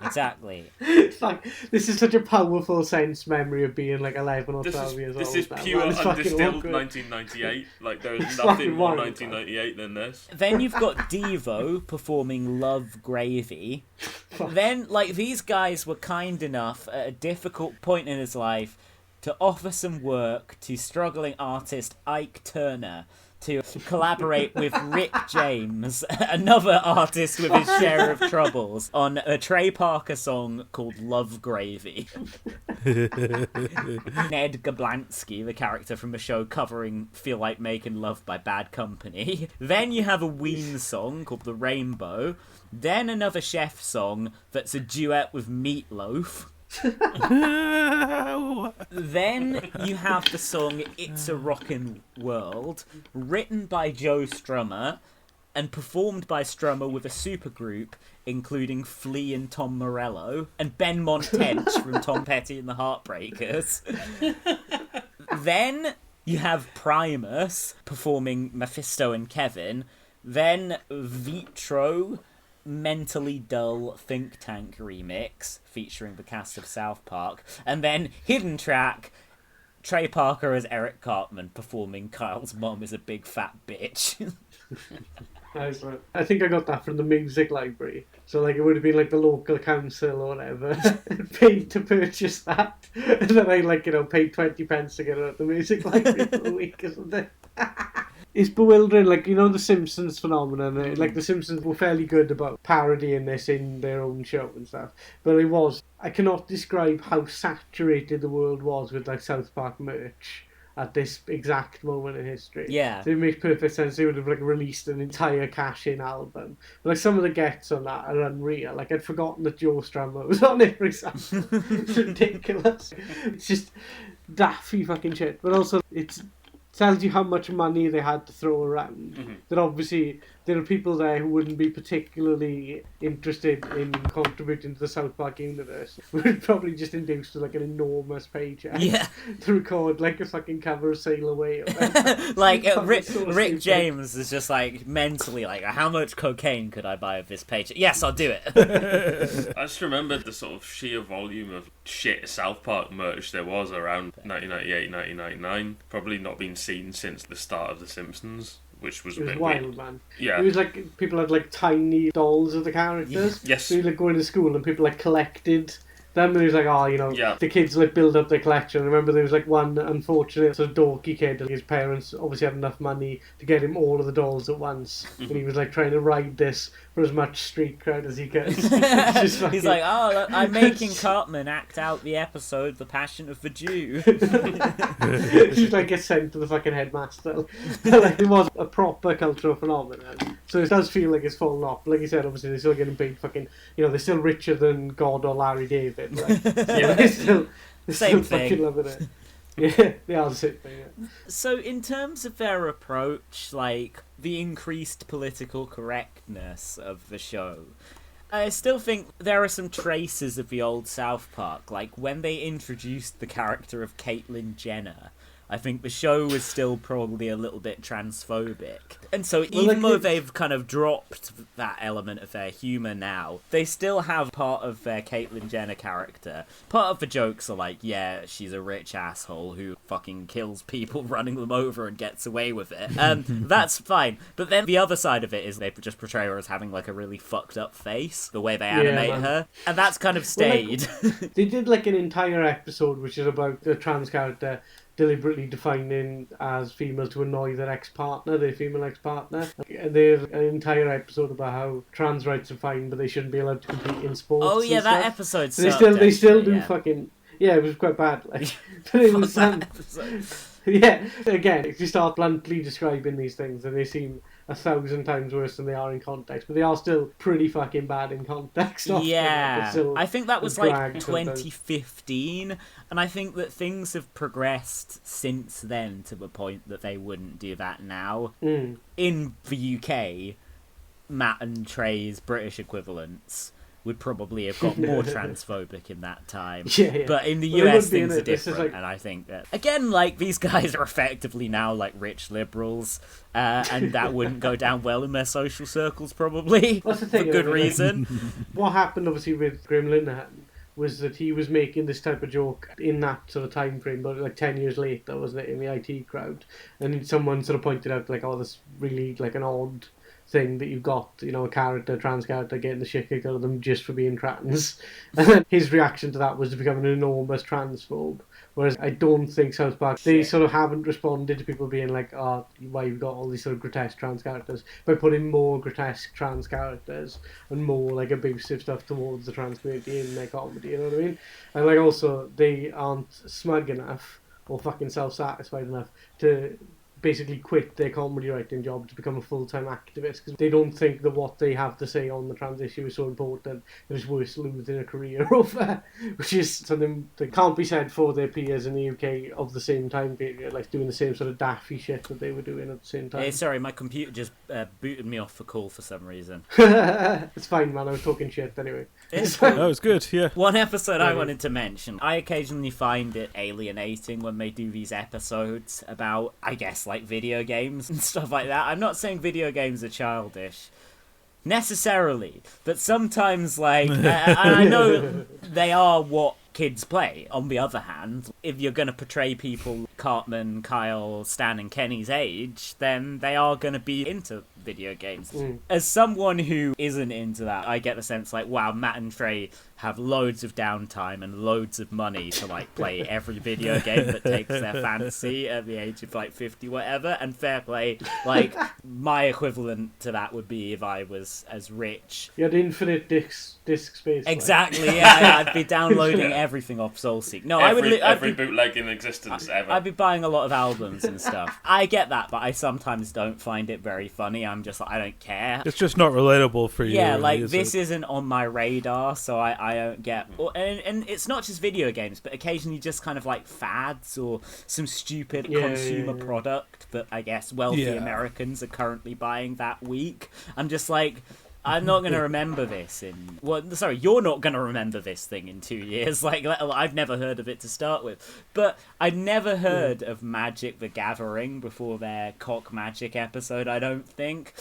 Exactly. It's like, this is such a powerful sense memory of being like 11 or 12 years old. This is pure undistilled 1998. Like, there's nothing more 1998 than this. Then you've got Devo performing Love Gravy. Then, like, these guys were kind enough at a difficult point in his life to offer some work to struggling artist Ike Turner to collaborate with Rick James, another artist with his share of troubles, on a Trey Parker song called Love Gravy. Ned Gablansky, the character from the show covering Feel Like Making Love by Bad Company. Then you have a Ween song called The Rainbow. Then another Chef song that's a duet with Meatloaf. Then you have the song It's a Rockin' World, written by Joe Strummer and performed by Strummer with a supergroup including Flea and Tom Morello and Ben Montench from Tom Petty and the Heartbreakers. Then you have Primus performing Mephisto and Kevin. Then Vitro Mentally Dull Think Tank remix featuring the cast of South Park, and then hidden track Trey Parker as Eric Cartman performing Kyle's Mom is a Big Fat Bitch. I think I got that from the music library, so like it would have been like the local council or whatever paid to purchase that, and then I paid 20 pence to get it at the music library for a week or something. It's bewildering, like, you know, the Simpsons phenomenon. Like, the Simpsons were fairly good about parodying this in their own show and stuff. But I cannot describe how saturated the world was with, like, South Park merch at this exact moment in history. Yeah. So it makes perfect sense. They would have like released an entire cash-in album. But like some of the gets on that are unreal. Like I'd forgotten that Joe Strummer was on it, for example. It's ridiculous. It's just daffy fucking shit. But also it tells you how much money they had to throw around. Mm-hmm. That obviously there are people there who wouldn't be particularly interested in contributing to the South Park universe. Would probably just induce like an enormous paycheck to record like a fucking cover of Sail Away. Or like Rick James is just like mentally like, how much cocaine could I buy with this paycheck? Yes, I'll do it. I just remembered the sort of sheer volume of shit South Park merch there was around 1998, 1999. Probably not been seen since the start of The Simpsons. Which was a bit wild, weird. Man. Yeah. It was like people had like tiny dolls of the characters. Yes. So you like going to school and people like collected them, and it was like, the kids like build up their collection. I remember there was like one unfortunate sort of dorky kid, and his parents obviously had enough money to get him all of the dolls at once, and he was like trying to ride this for as much street crowd as he could. He's like, look, I'm making Cartman act out the episode The Passion of the Jew. Just like get sent to the fucking headmaster. Like, it was a proper cultural phenomenon. So it does feel like it's fallen off. Like you said, obviously they're still getting paid fucking, they're still richer than God or Larry David. Right? They're still Same thing. Fucking loving it. Yeah, they are the same thing. Yeah. So in terms of their approach, like the increased political correctness of the show, I still think there are some traces of the old South Park. Like when they introduced the character of Caitlyn Jenner, I think the show was still probably a little bit transphobic. And so even though they've kind of dropped that element of their humour now, they still have part of their Caitlyn Jenner character. Part of the jokes are like, yeah, she's a rich asshole who fucking kills people running them over and gets away with it. That's fine. But then the other side of it is they just portray her as having like a really fucked up face, the way they animate her. And that's kind of stayed. They did like an entire episode which is about the trans character deliberately defining as female to annoy their ex-partner, their female ex-partner. And there's an entire episode about how trans rights are fine, but they shouldn't be allowed to compete in sports. Oh yeah, and that stuff. episode. They still do fucking. Yeah, it was quite bad. Like, but it was. Yeah, again, if you start bluntly describing these things, and they seem 1,000 times worse than they are in context, but they are still pretty fucking bad in context. Yeah, I think that was like 2015, and I think that things have progressed since then to the point that they wouldn't do that now. In the UK, Matt and Trey's British equivalents would probably have got more transphobic in that time. Yeah. But in the US, things are different, and I think that, again, like, these guys are effectively now, like, rich liberals, and that wouldn't go down well in their social circles, probably, That's the thing, for good reason. What happened, obviously, with Grim Linehan was that he was making this type of joke in that sort of time frame, but like 10 years later, wasn't it, in the IT crowd, and someone sort of pointed out, like, this really, like, an odd thing that you've got, a trans character getting the shit kicked out of them just for being trans. And then his reaction to that was to become an enormous transphobe. Whereas I don't think South Park, they sort of haven't responded to people being like, why you've got all these sort of grotesque trans characters, by putting more grotesque trans characters and more like abusive stuff towards the trans community in their comedy, you know what I mean? And like also, they aren't smug enough or fucking self-satisfied enough to basically quit their comedy writing job to become a full-time activist, because they don't think that what they have to say on the trans issue is so important that it's worth losing a career over, which is something that can't be said for their peers in the UK of the same time period, like doing the same sort of daffy shit that they were doing at the same time. Hey, sorry, my computer just booted me off the call for some reason. It's fine, man, I was talking shit anyway. It's fine. That was good, yeah. One episode I wanted to mention, I occasionally find it alienating when they do these episodes about, I guess, like video games and stuff like that. I'm not saying video games are childish necessarily, but sometimes, like, and I know they are what kids play. On the other hand, if you're going to portray people Cartman, Kyle, Stan and Kenny's age, then they are going to be into video games. As someone who isn't into that, I get the sense like, wow, Matt and Trey have loads of downtime and loads of money to like play every video game that takes their fancy at the age of like 50 whatever, and fair play. Like, my equivalent to that would be if I was as rich. You had infinite disk space. Exactly, yeah, I'd be downloading everything off SoulSeek. No, I'd be every bootleg in existence ever. I'd be buying a lot of albums and stuff. I get that, but I sometimes don't find it very funny. I'm just like, I don't care. It's just not relatable for you. Yeah, really, like, is this it? isn't on my radar, so I don't get... And it's not just video games, but occasionally just kind of like fads or some stupid consumer product that I guess wealthy Americans are currently buying that week. I'm just like... I'm not going to remember this in... Well, sorry, you're not going to remember this thing in 2 years. Like, I've never heard of it to start with. But I'd never heard of Magic the Gathering before their Cock Magic episode, I don't think.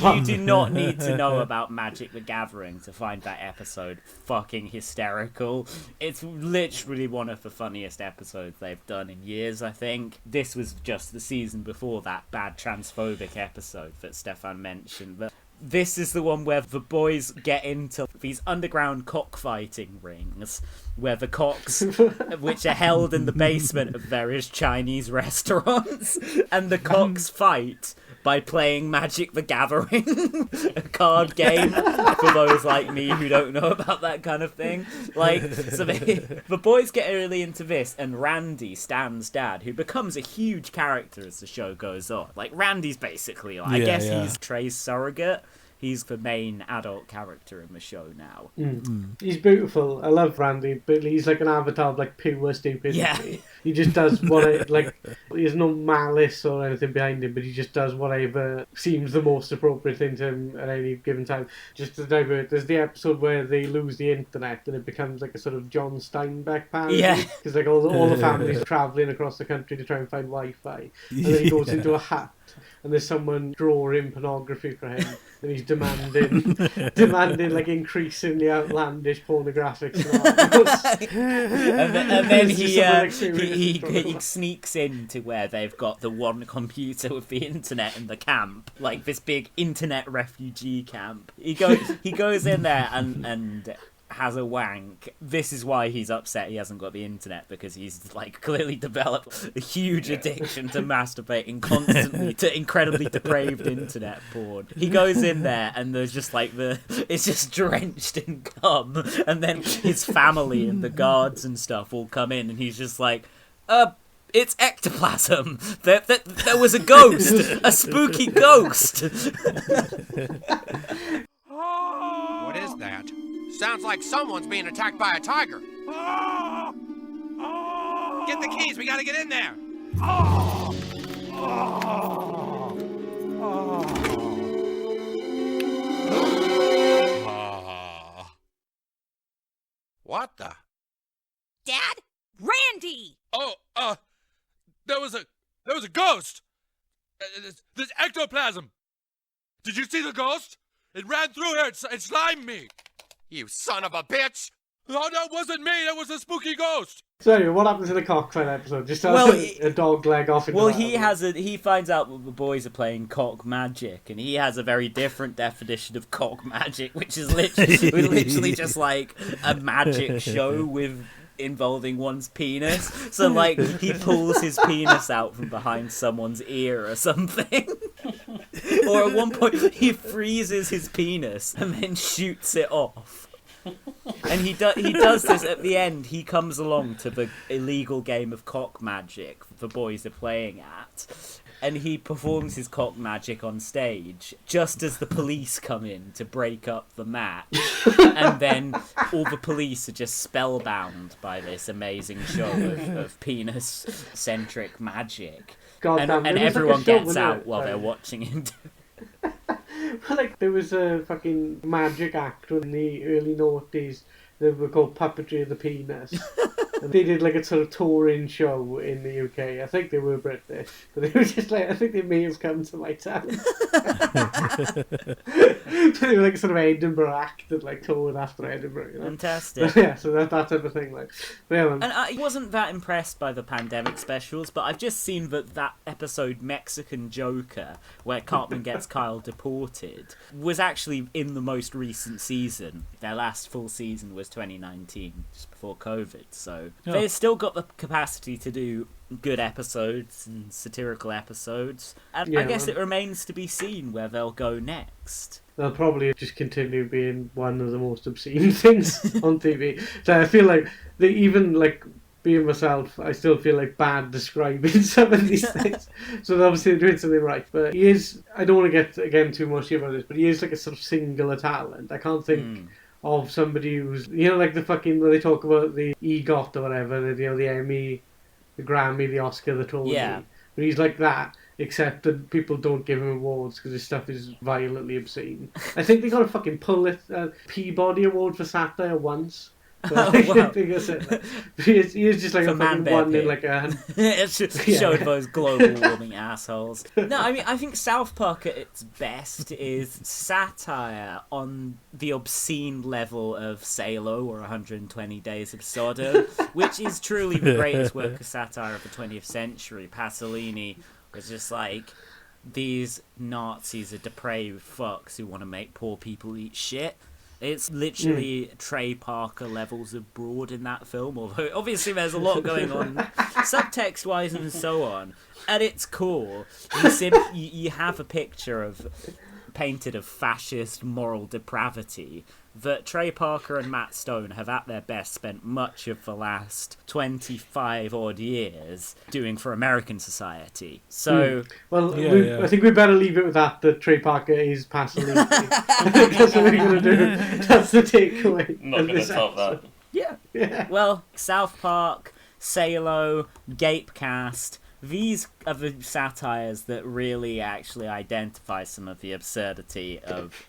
You do not need to know about Magic the Gathering to find that episode fucking hysterical. It's literally one of the funniest episodes they've done in years, I think. This was just the season before that bad transphobic episode that Steffan mentioned. But this is the one where the boys get into these underground cockfighting rings, where the cocks, which are held in the basement of various Chinese restaurants, and the cocks fight by playing Magic the Gathering, a card game for those like me who don't know about that kind of thing. Like, so the boys get really into this, and Randy, Stan's dad, who becomes a huge character as the show goes on. Like, Randy's basically, like, I guess he's Trey's surrogate. He's the main adult character in the show now. He's beautiful. I love Randy, but he's like an avatar of like pure stupidity. Yeah. He just does what there's no malice or anything behind him, but he just does whatever seems the most appropriate thing to him at any given time. Just to divert, there's the episode where they lose the internet and it becomes like a sort of John Steinbeck parody. Yeah. Because like all the families are travelling across the country to try and find Wi-Fi. And then he goes into a hut and there's someone drawing pornography for him, and he's demanding like increasingly outlandish pornographic scenarios. and then he sneaks into where they've got the one computer with the internet in the camp, like this big internet refugee camp. He goes in there and has a wank. This is why he's upset he hasn't got the internet, because he's like clearly developed a huge addiction to masturbating constantly to incredibly depraved internet porn. He goes in there and there's just like it's just drenched in cum, and then his family and the guards and stuff all come in and he's just like, it's ectoplasm. There was a ghost, a spooky ghost. What is that? Sounds like someone's being attacked by a tiger. Get the keys, we gotta get in there. What the? Dad? Randy! Oh, there was a ghost. There's ectoplasm. Did you see the ghost? It ran through here. It slimed me. You son of a bitch! Oh, that wasn't me. That was a spooky ghost. So anyway, what happens in the cockfight episode? Just a dog leg off. He finds out that the boys are playing cock magic, and he has a very different definition of cock magic, which is literally just like a magic show involving one's penis. So like he pulls his penis out from behind someone's ear or something. Or at one point he freezes his penis and then shoots it off. And he does this at the end. He comes along to the illegal game of cock magic the boys are playing at, and he performs his cock magic on stage just as the police come in to break up the match. And then all the police are just spellbound by this amazing show of penis-centric magic. And everyone gets out while they're watching him do it. Like, there was a fucking magic act in the early noughties. They were called Puppetry of the Penis. And they did like a sort of touring show in the UK. I think they were British, but they were just like, I think they may have come to my town. They were like sort of Edinburgh act that like toured after Edinburgh. You know? Fantastic. Yeah, so that type of thing. Like, yeah, and I wasn't that impressed by the pandemic specials, but I've just seen that episode Mexican Joker, where Cartman gets Kyle deported, was actually in the most recent season. Their last full season was 2019, just before COVID, so they've still got the capacity to do good episodes and satirical episodes, and I guess it remains to be seen where they'll go next. They'll probably just continue being one of the most obscene things on TV. So I feel like they even like being myself, I still feel like bad describing some of these things. So obviously they're doing something right. But he is, I don't want to get, again, too mushy about this, but he is like a sort of singular talent. I can't think of somebody who's, like the fucking, when they talk about the EGOT or whatever, the Emmy, the Grammy, the Oscar, the Tony. Yeah. But he's like that, except that people don't give him awards because his stuff is violently obscene. I think they got a fucking Peabody Award for satire once. So wow. he is just like for a fucking one in like a... It's just showed those global warming assholes. No, I mean, I think South Park at its best is satire on the obscene level of Salo or 120 Days of Sodom, which is truly the greatest work of satire of the 20th century. Pasolini was just like, these Nazis are depraved fucks who want to make poor people eat shit. It's literally Trey Parker levels of broad in that film, although obviously there's a lot going on subtext-wise and so on. At its core, you have a picture painted of fascist moral depravity that Trey Parker and Matt Stone have at their best spent much of the last 25 odd years doing for American society. So, I think we better leave it with that Trey Parker is Pasolini. That's what we're going to do. That's the takeaway. Not going to top that. Yeah. Well, South Park, Salo, Gapecast, these are the satires that really actually identify some of the absurdity of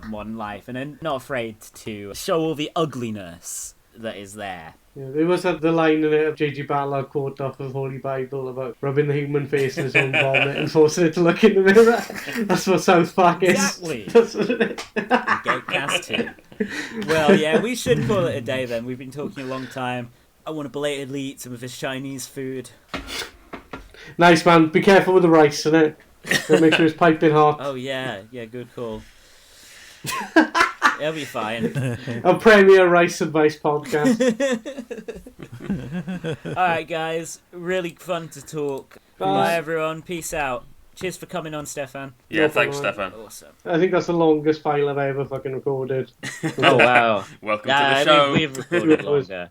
modern life, and are not afraid to show all the ugliness that is there. Yeah, they must have the line in it of J.G. Ballard quote off of Holy Bible about rubbing the human face in his own vomit and forcing it to look in the mirror. That's what South Park is. Exactly. That's what it is. Gapecast 2. Well, yeah, we should call it a day then. We've been talking a long time. I want to belatedly eat some of this Chinese food. Nice, man. Be careful with the rice, innit? Make sure it's piping hot. Oh, yeah, good call. It'll be fine. Our premier rice advice podcast. Alright, guys. Really fun to talk. Bye, everyone. Peace out. Cheers for coming on, Steffan. Yeah, thanks, Steffan. Awesome. I think that's the longest file I've ever fucking recorded. Oh, wow. Welcome to the show. We've recorded longer.